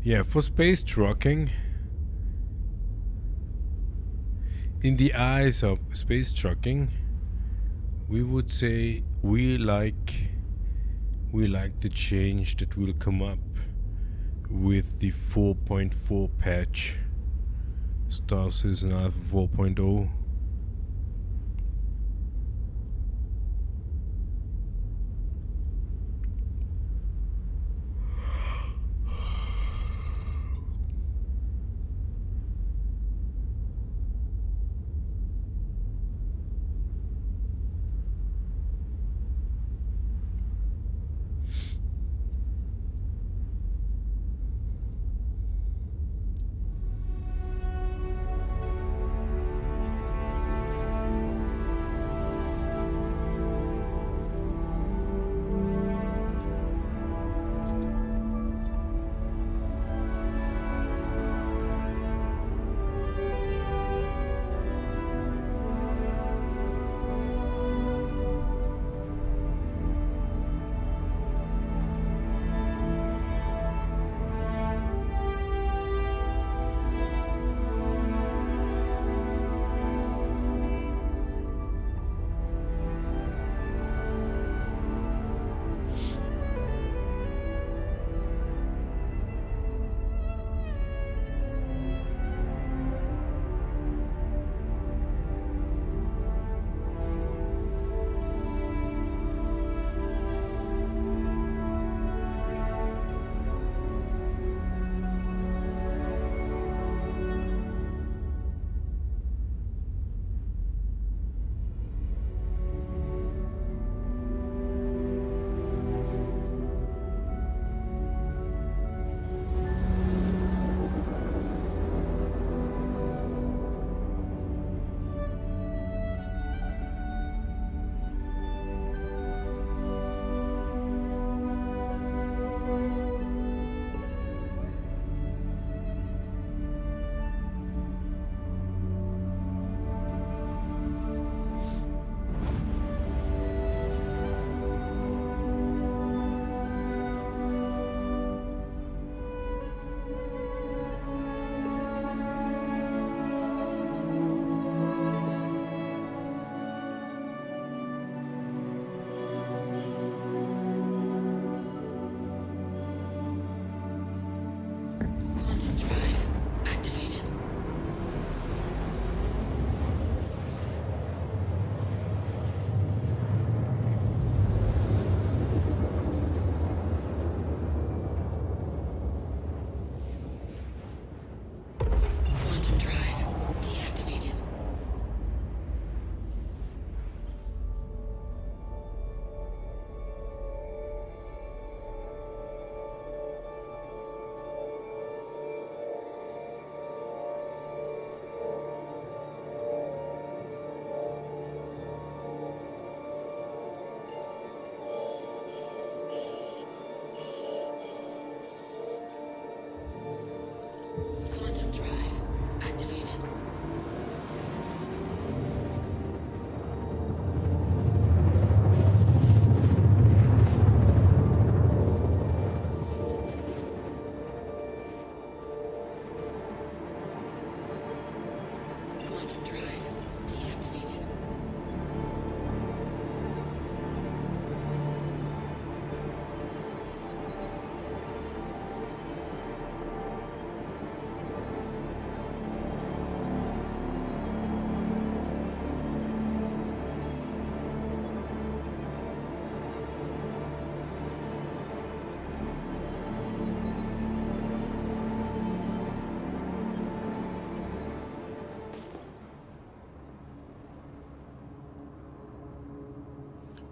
Yeah, for space trucking, in the eyes of space trucking, we would say we like the change that will come up with the 4.4 patch, Star Citizen Alpha 4.0. Quantum drive activated. Quantum drive deactivated. Quantum drive activated. Quantum drive deactivated.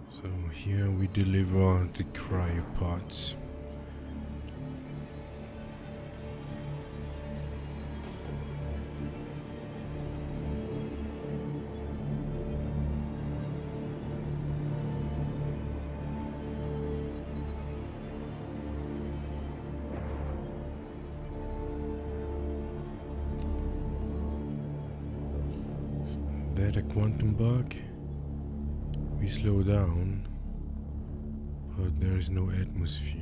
So here we deliver the cryopods. Is that a quantum bug? We slow down, but there is no atmosphere.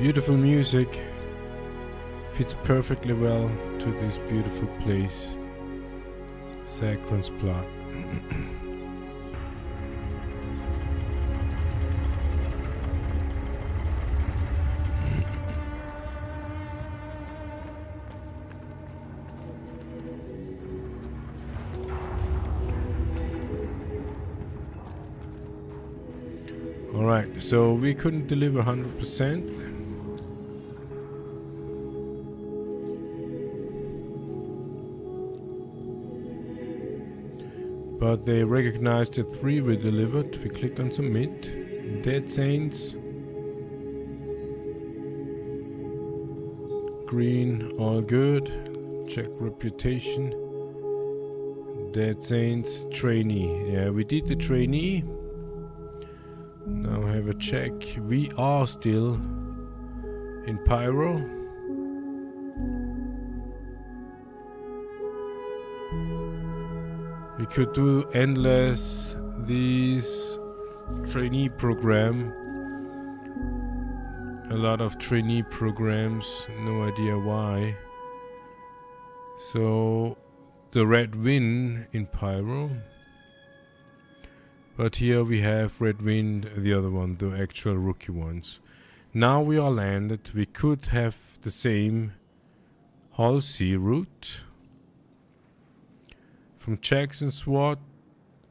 Beautiful music fits perfectly well to this beautiful place. Sacrant's plot. Alright, so we couldn't deliver 100%. But they recognized the 3 we delivered. We click on submit. Dead Saints. Green, all good. Check reputation. Dead Saints, trainee. Yeah, we did the trainee. Now have a check. We are still in Pyro. We could do endless these trainee program. A lot of trainee programs, no idea why. So the red win in Pyro. But here we have red wind, the other one, the actual rookie ones. Now we are landed. We could have the same Halsey route. From Jackson swap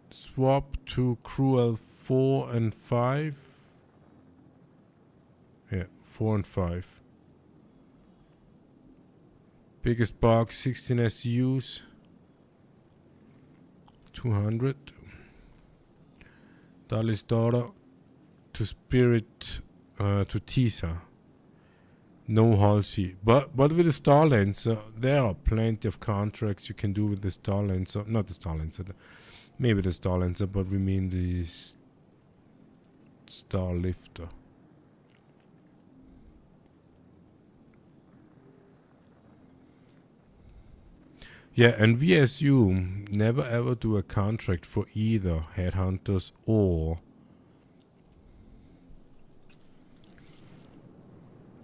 to Cruel 4 and 5. Yeah, 4 and 5. Biggest box, 16 SUs. 200. Dali's daughter to Spirit to Tisa. No Halsey. But with the Star Lancer, there are plenty of contracts you can do with the Star Lancer. Not the Star Lancer. Maybe the Star Lancer, but we mean the Star Lifter. Yeah, and we assume never ever do a contract for either Headhunters or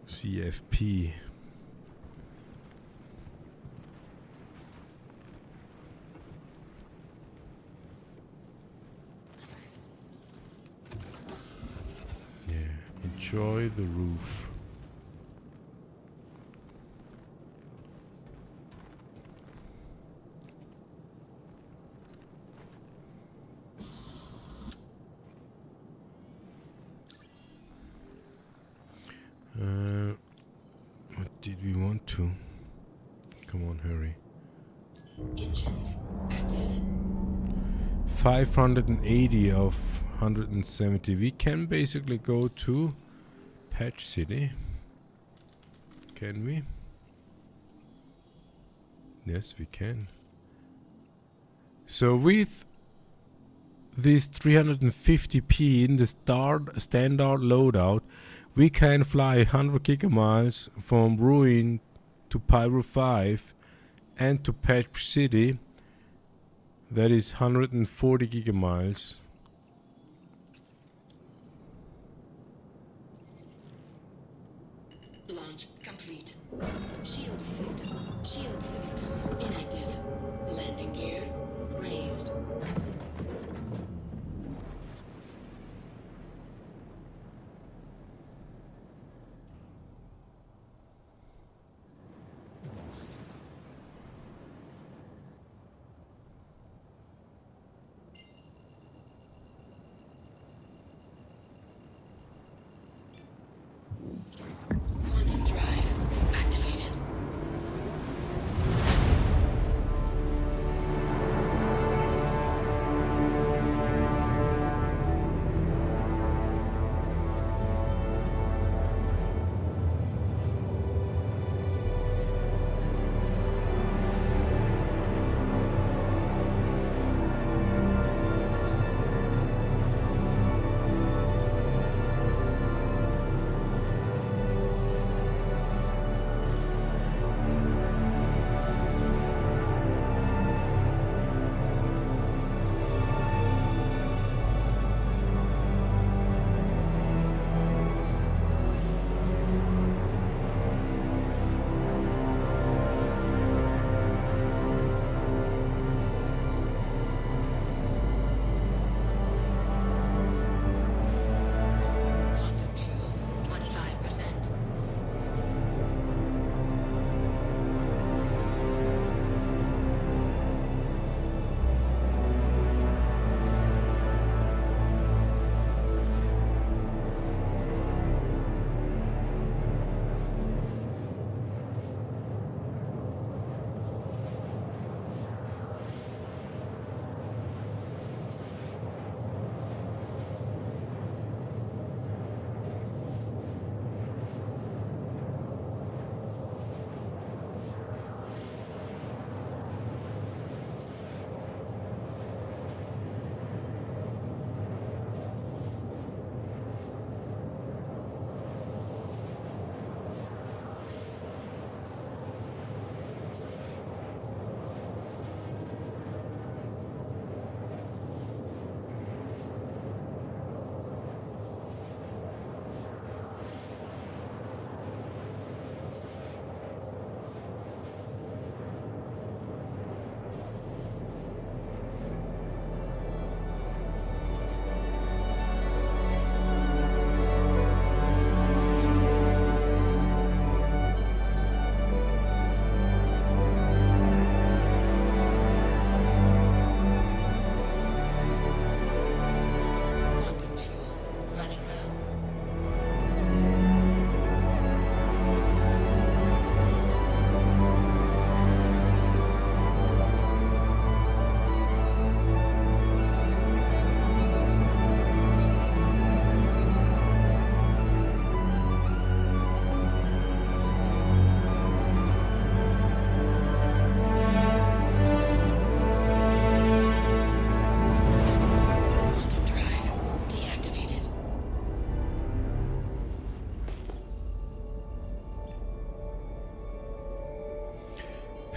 CFP. Yeah, enjoy the roof. What did we want to? Come on, hurry. Engines active. 580 of 170. We can basically go to Patch City. Can we? Yes, we can. So with this 350p in the standard loadout, we can fly 100 gigamiles from Ruin to Pyro 5 and to Patch City. That is 140 gigamiles. Launch complete. Shield system inactive. Landing gear raised.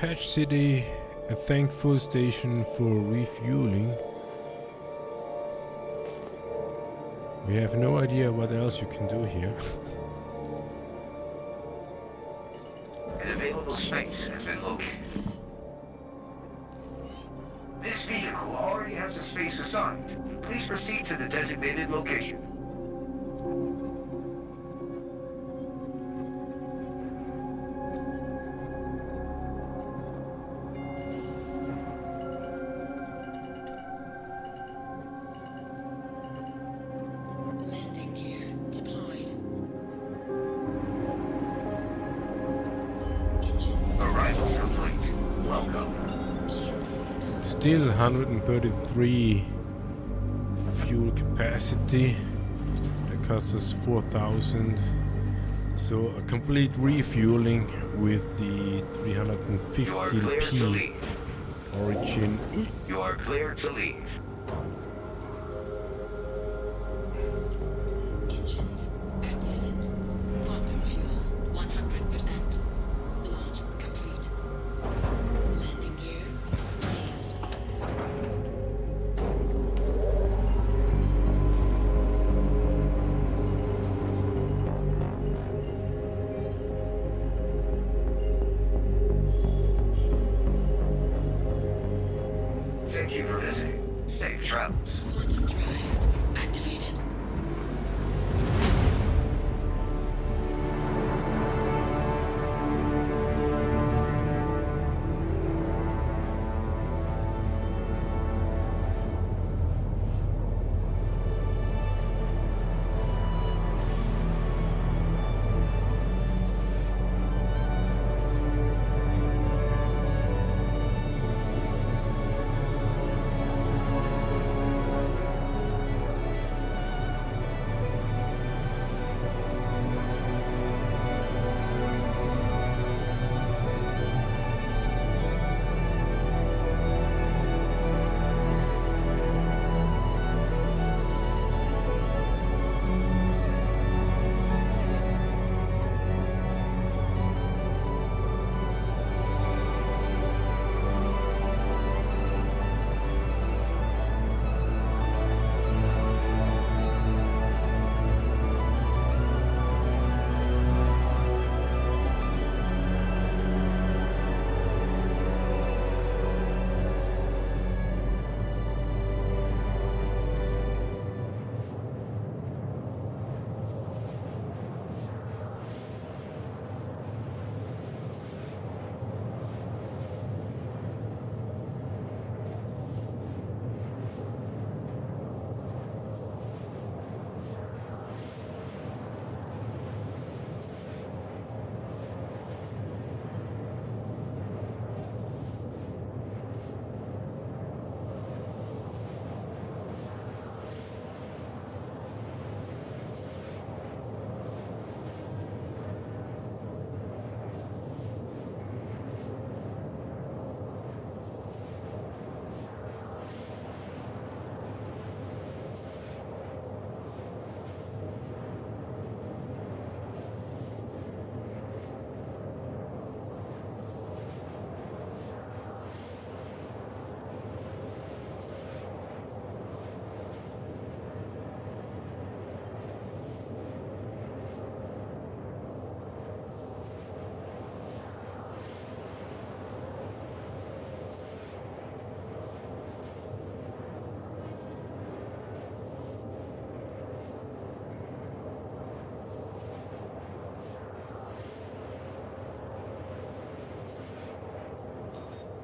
Patch City, a thankful station for refueling. We have no idea what else you can do here. An available space has been located. This vehicle already has a space assigned. Please proceed to the designated location. Landing gear deployed. Engines. Arrival complete. Welcome. Shield system. Still 133 fuel capacity. That costs us 4,000. So a complete refueling with the You are clear to 315p leave. origin. You are clear to leave. Engines active. Quantum fuel 100%. Launch complete. Landing gear raised. Thank you for visiting. Safe travels. Quantum drive activated.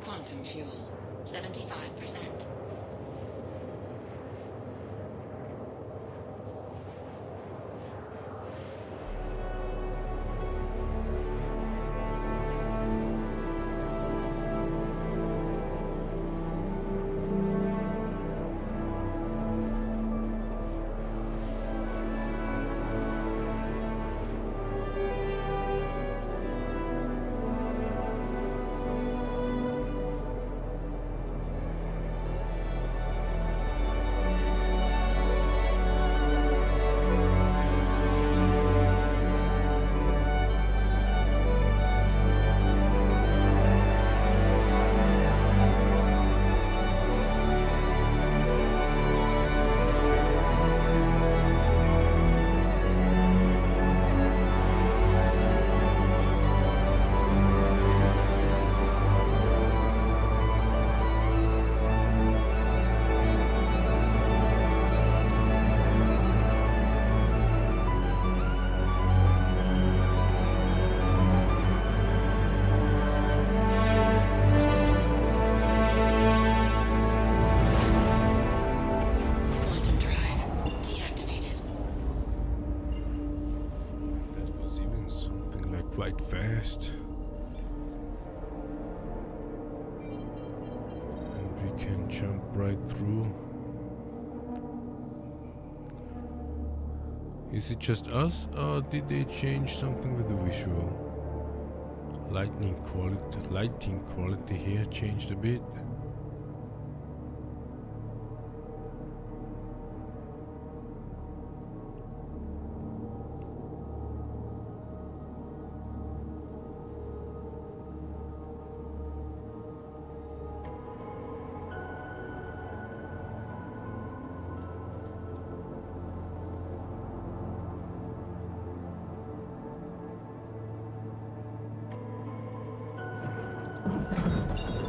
Quantum fuel 75%. quite fast. And we can jump right through. Is it just us, or did they change something with the visual? Lighting quality here changed a bit.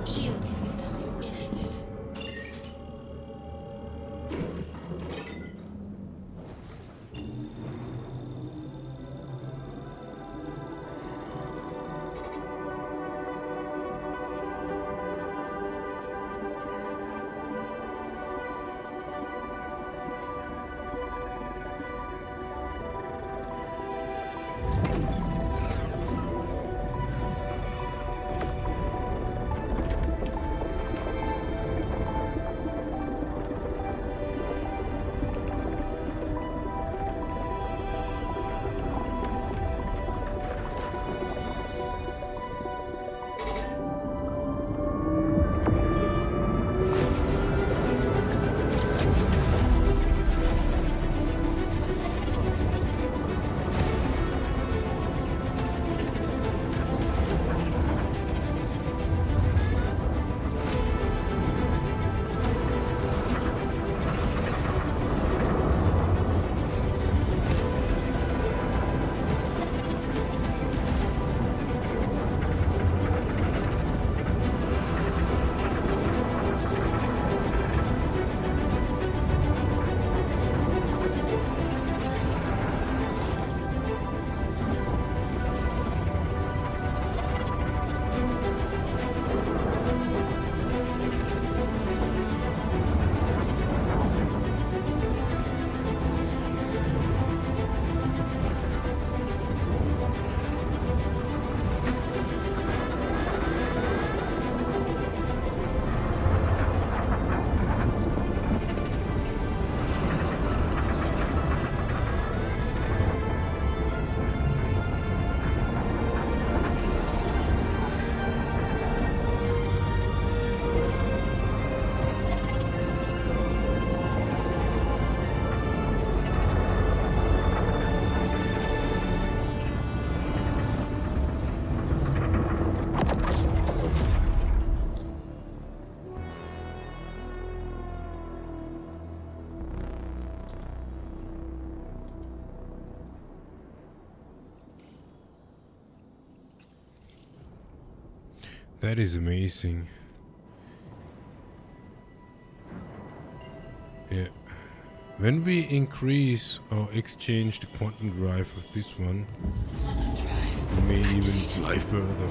Shield system inactive. That is amazing. Yeah. When we increase or exchange the quantum drive of this one, we may even fly further.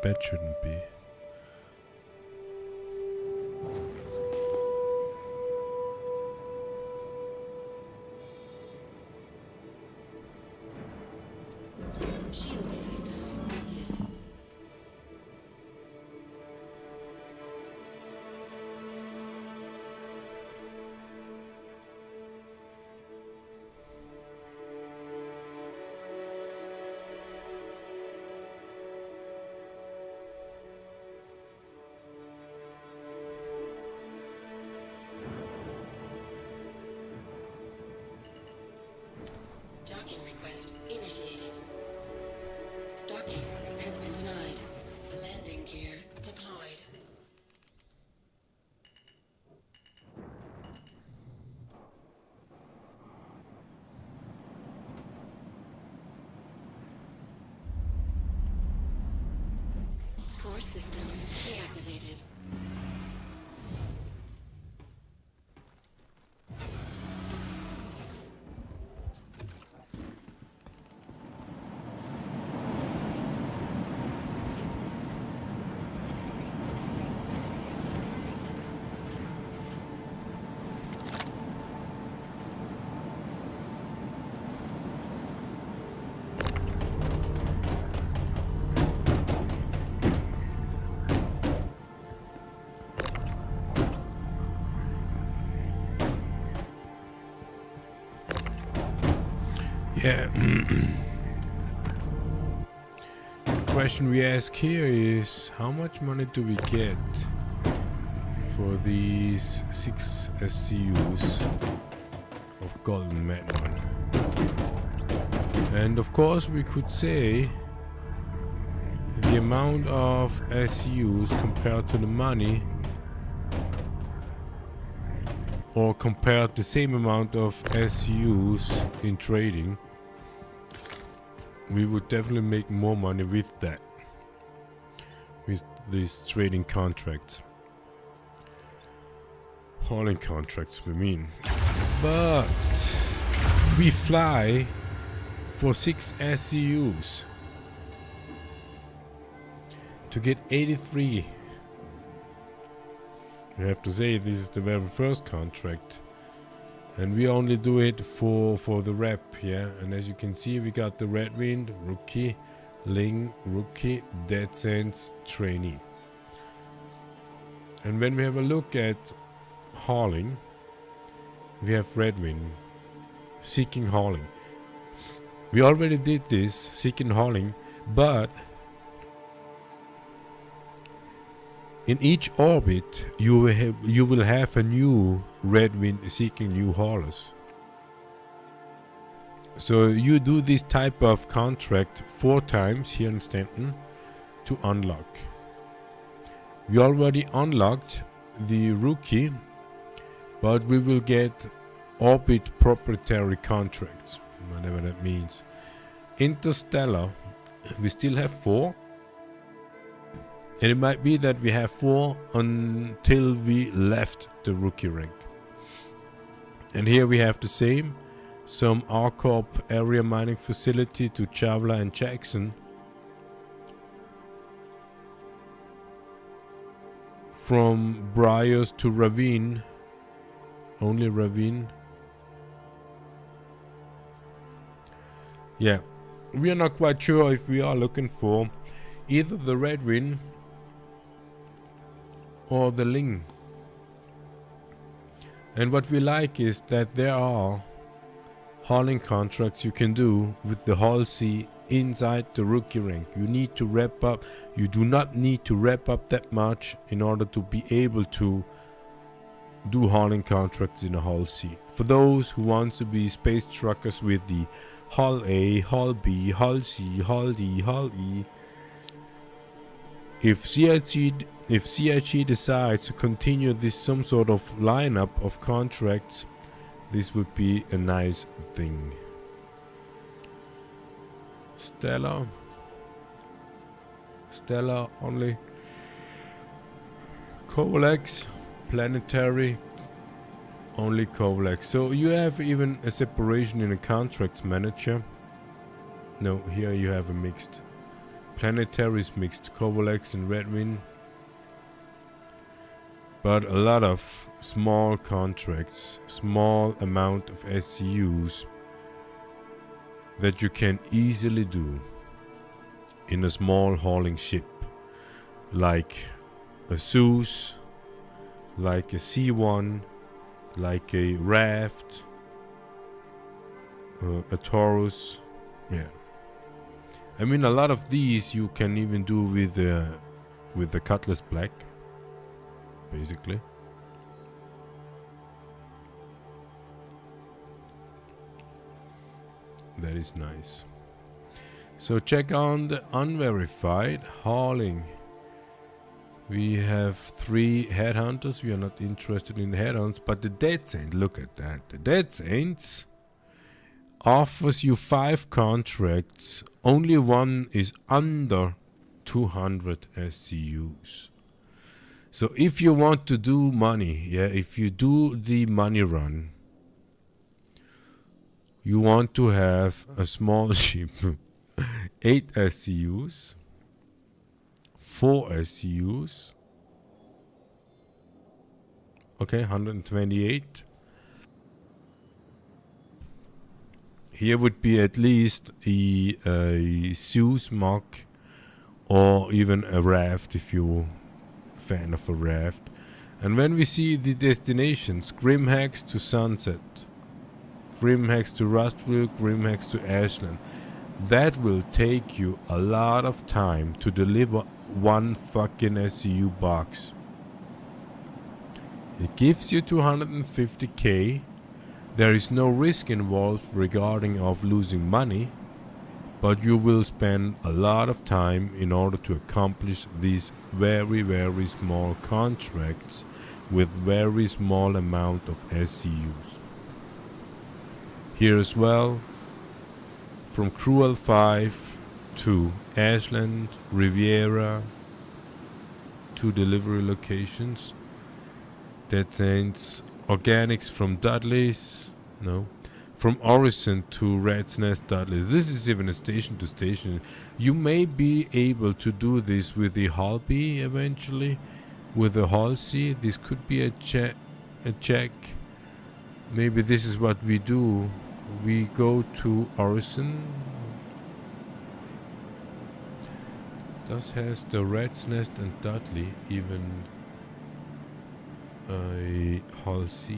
that shouldn't be. Shield system active. Docking request initiated. Docking has been denied. Landing gear deployed. Core system deactivated. Yeah. The question we ask here is, how much money do we get for these 6 SCUs of Golden Madman? And of course we could say the amount of SCUs compared to the money, or compared the same amount of SCUs in trading, we would definitely make more money with that, with these trading contracts, hauling contracts we mean. But we fly for 6 SCUs to get 83. You have to say this is the very first contract, and we only do it for the rep, yeah. And as you can see, we got the Red Wind, Rookie, Ling, Rookie, Dead Sense, Trainee. And when we have a look at hauling, we have Red Wind, Seeking Hauling. We already did this, Seeking Hauling, but in each orbit, you will have a new Red Wind seeking new haulers. So you do this type of contract 4 times here in Stanton to unlock. We already unlocked the Rookie, but we will get orbit proprietary contracts, whatever that means. Interstellar, we still have 4. And it might be that we have 4 until we left the Rookie rank. And here we have the same. Some R-Corp area mining facility to Chavla and Jackson. From Briars to Ravine. Only Ravine. Yeah. We are not quite sure if we are looking for either the Red Wind or the Ling. And what we like is that there are hauling contracts you can do with the Hull C inside the Rookie rank. You need to wrap up. You do not need to wrap up that much in order to be able to do hauling contracts in a Hull C. For those who want to be space truckers with the Hull A, Hull B, Hull C, Hull D, Hull E. If CIG decides to continue this some sort of lineup of contracts, this would be a nice thing. Stellar only. Colex, Planetary, only Colex. So you have even a separation in a contracts manager. No, here you have a mixed Planetaries mixed Covalex and Redwin. But a lot of small contracts, small amount of SCUs that you can easily do in a small hauling ship, like a Zeus, like a C1, like a raft, a Taurus. Yeah, I mean a lot of these you can even do with the Cutlass Black, basically. That is nice. So check on the unverified hauling. We have 3 headhunters. We are not interested in the headhunts, but the Dead Saint, look at that. The Dead Saints offers you 5 contracts. Only one is under 200 SCUs. So if you want to do money, yeah, if you do the money run, you want to have a small ship, 8 SCUs, 4 SCUs, okay, 128. Here would be at least a Zeus mock or even a raft if you're a fan of a raft. And when we see the destinations, Grimhex to Sunset, Grimhex to Rustville, Grimhex to Ashland, that will take you a lot of time to deliver one fucking SCU box. It gives you 250k. There is no risk involved regarding of losing money, but you will spend a lot of time in order to accomplish these very, very small contracts with very small amount of SCUs. Here as well, from Cruel 5 to Ashland, Riviera, 2 delivery locations. Dead Saints, Organics from Dudley's, no. From Orison to Rat's Nest Dudley's. This is even a station to station. You may be able to do this with the Halby eventually, with the Halsey. This could be a check. Maybe this is what we do. We go to Orison. Has the Rat's Nest and Dudley even a Hull C?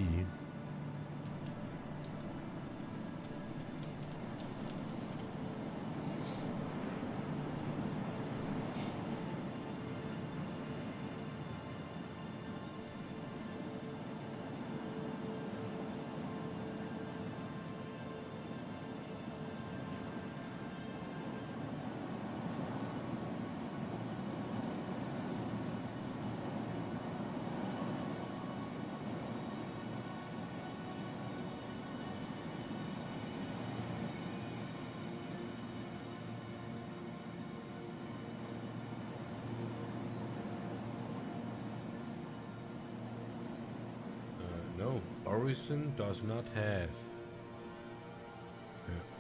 No, Orison does not have.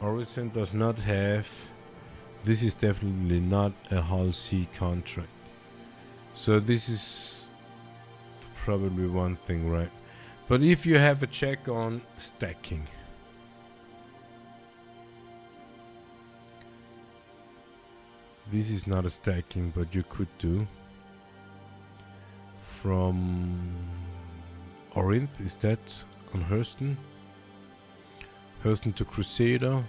Orison does not have. This is definitely not a Hull C contract. So this is probably one thing, right? But if you have a check on stacking, this is not a stacking, but you could do from Orinth, is that on Hurston? Hurston to Crusader.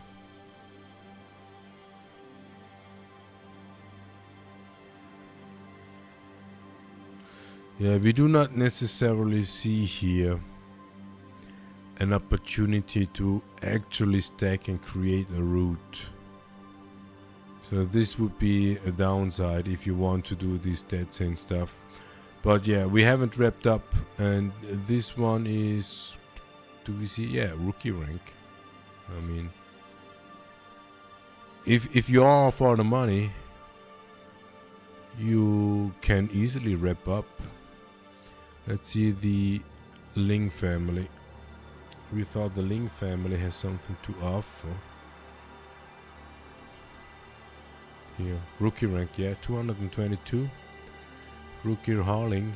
Yeah, we do not necessarily see here an opportunity to actually stack and create a route. So this would be a downside if you want to do this Dead Saint stuff. But yeah, we haven't wrapped up, and this one is, do we see? Yeah, rookie rank. I mean, if you are for the money, you can easily wrap up. Let's see the Ling family. We thought the Ling family has something to offer. Here, rookie rank, yeah, 222. Rookie hauling.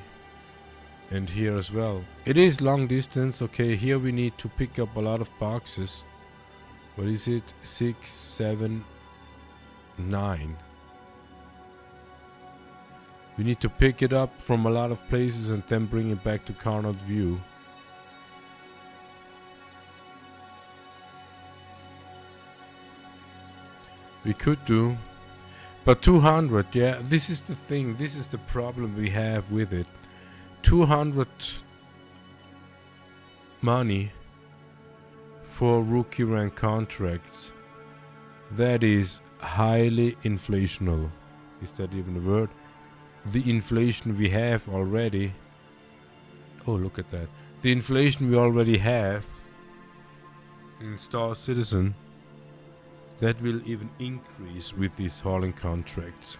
And here as well. It is long distance, okay, here we need to pick up a lot of boxes. What is it? 6, 7, 9. We need to pick it up from a lot of places and then bring it back to Carnot View. We could do, but 200, yeah, this is the thing, this is the problem we have with it. 200 money for rookie rank contracts. That is highly inflational. Is that even a word? The inflation we have already. Oh, look at that. The inflation we already have in Star Citizen. That will even increase with these hauling contracts.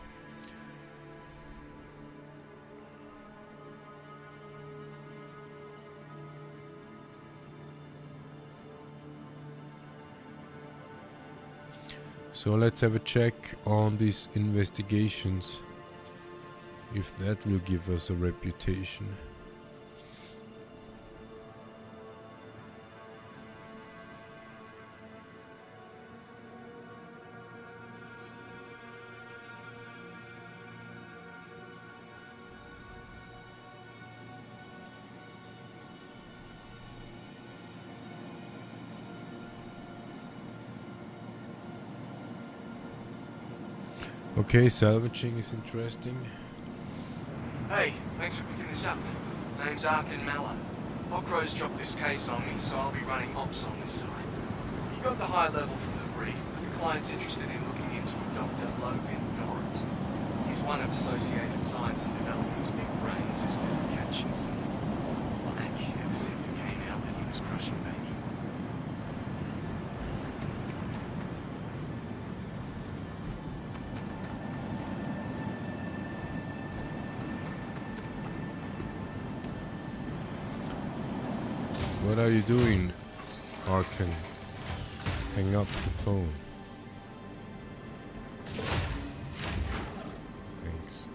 So let's have a check on these investigations, if that will give us a reputation. Okay, salvaging is interesting. Hey, thanks for picking this up. Name's Arkin Mallow. Hawkrow's dropped this case on me, so I'll be running ops on this side. You got the high level from the brief, but the client's interested in looking into a Dr. Logan Norrit. He's one of Associated Science and Development's big brains who's been catching some flack ever since it came out that he was crushing baby. What are you doing, Arkin? Hang up the phone. Thanks.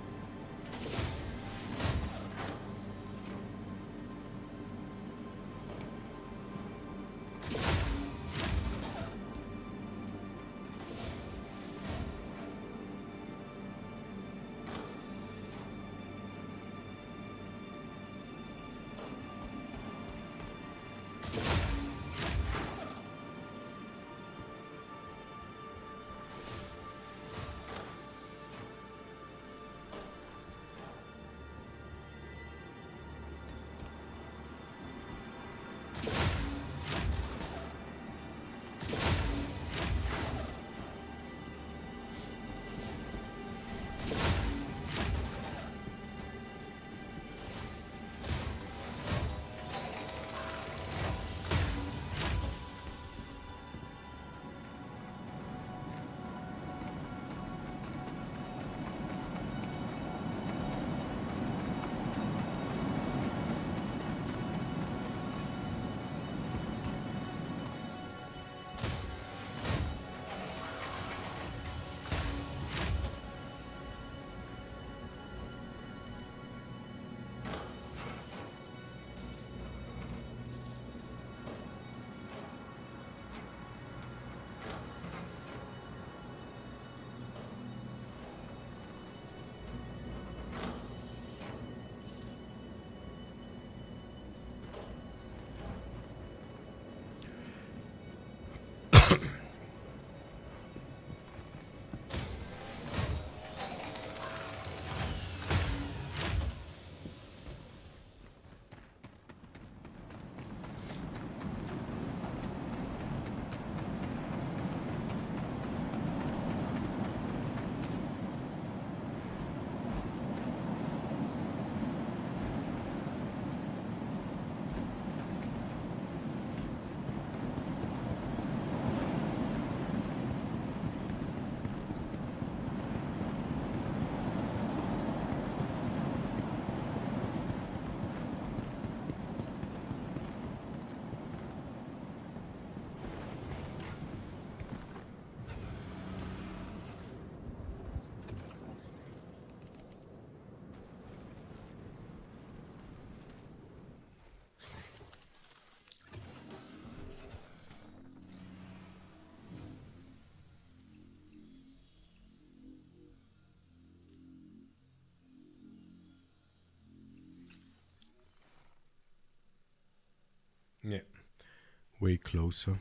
Yeah, way closer.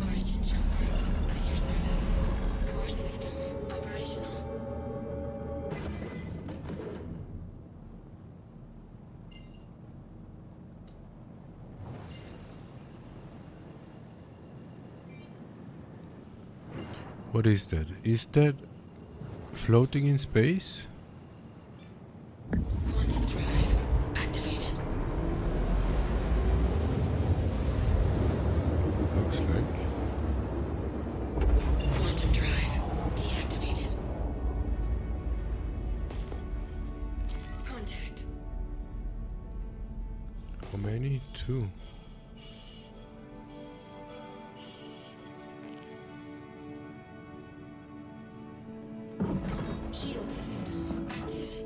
Origin jump marks at your service. Core system operational. What is that? Is that floating in space? Quantum drive activated. Looks like. Quantum drive deactivated. Contact. How many? 2. Shield system active.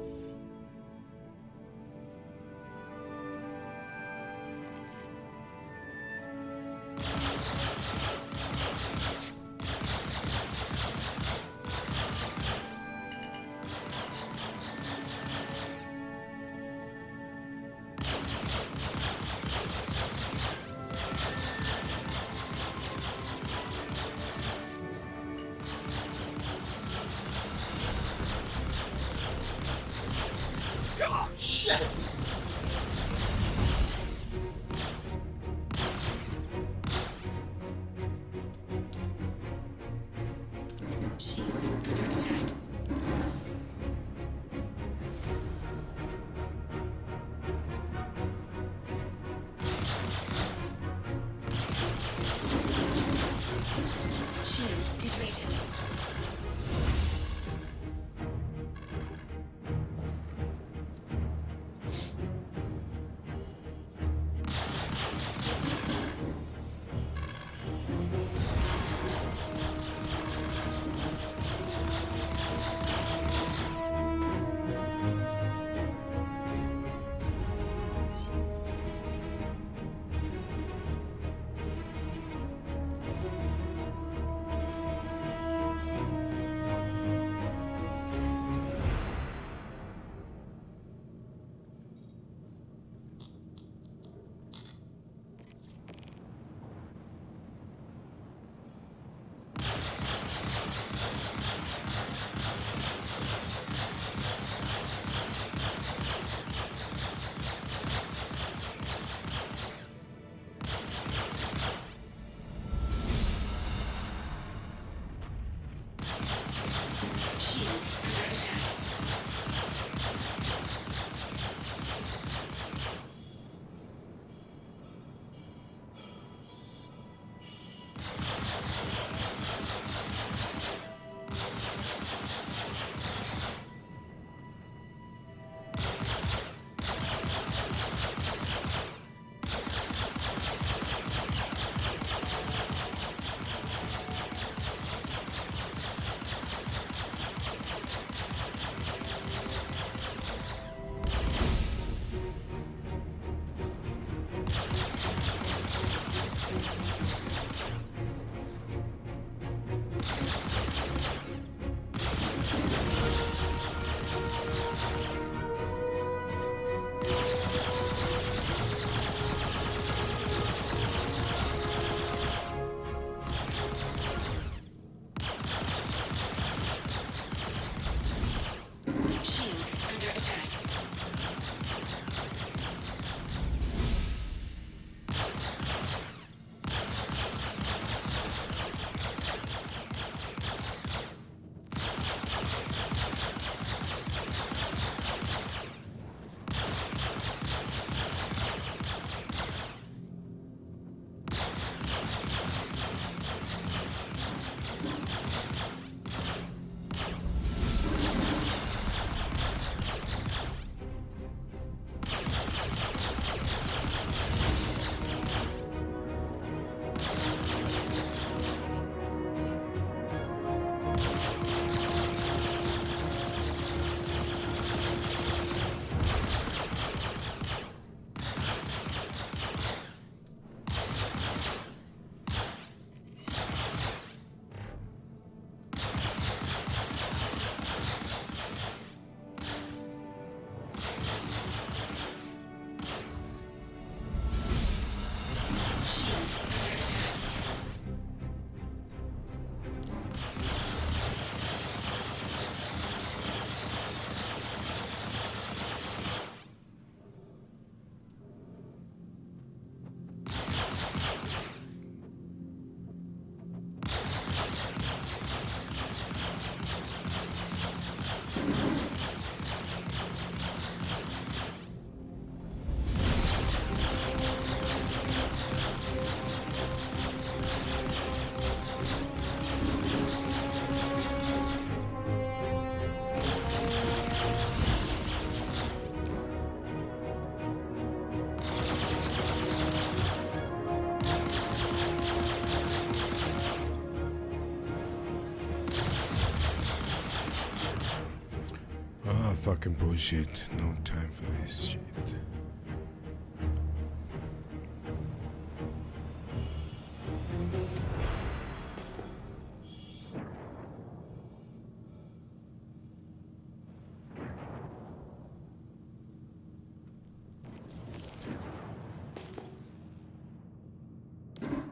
fucking bullshit. No time for this shit.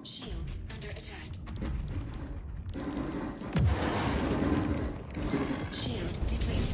Shields under attack. Shield depleted.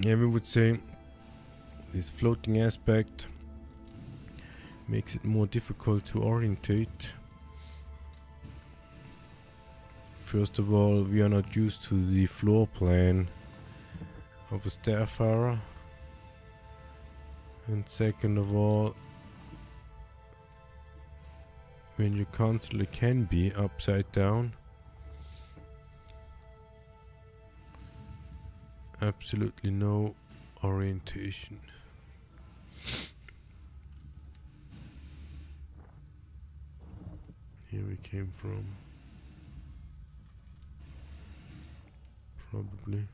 Yeah, we would say this floating aspect makes it more difficult to orientate. First of all, we are not used to the floor plan of a starfarer, and second of all, when you constantly can be upside down. Absolutely no orientation. Here we came from. Probably.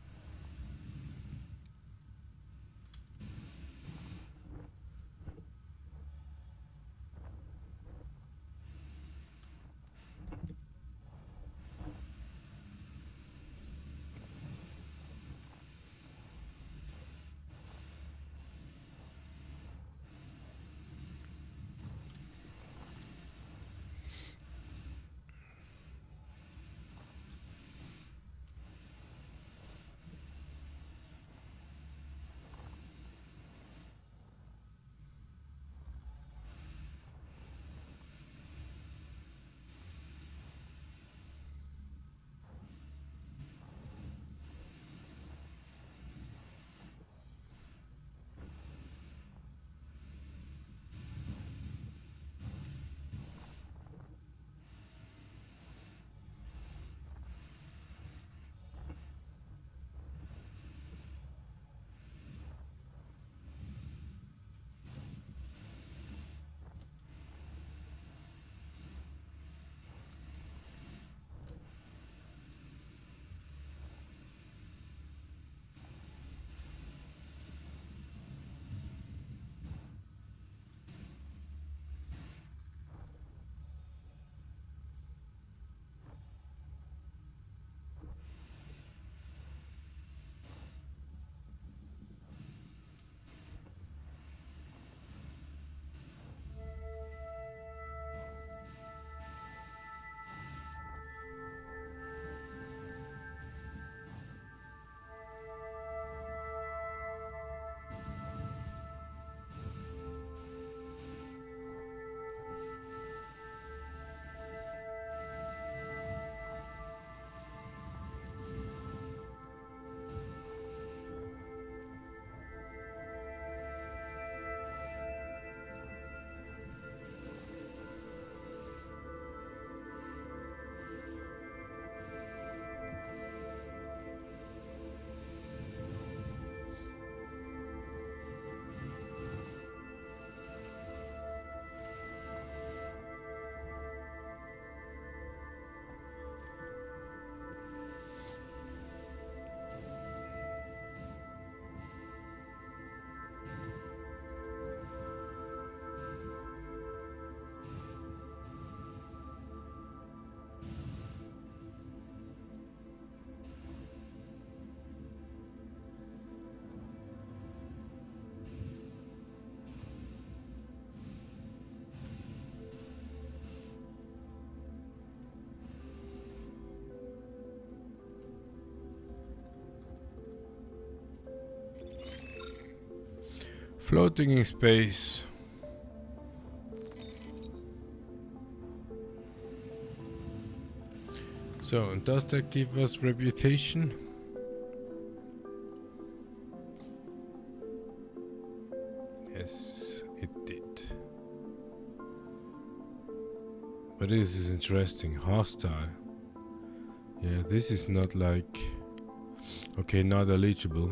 Floating in space. So, and does that give us reputation? Yes, it did. But this is interesting. Hostile. Yeah, this is not like... Okay, not eligible.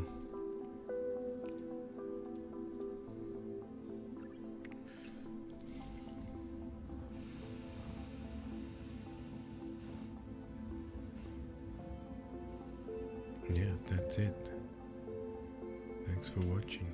Yeah, that's it. Thanks for watching.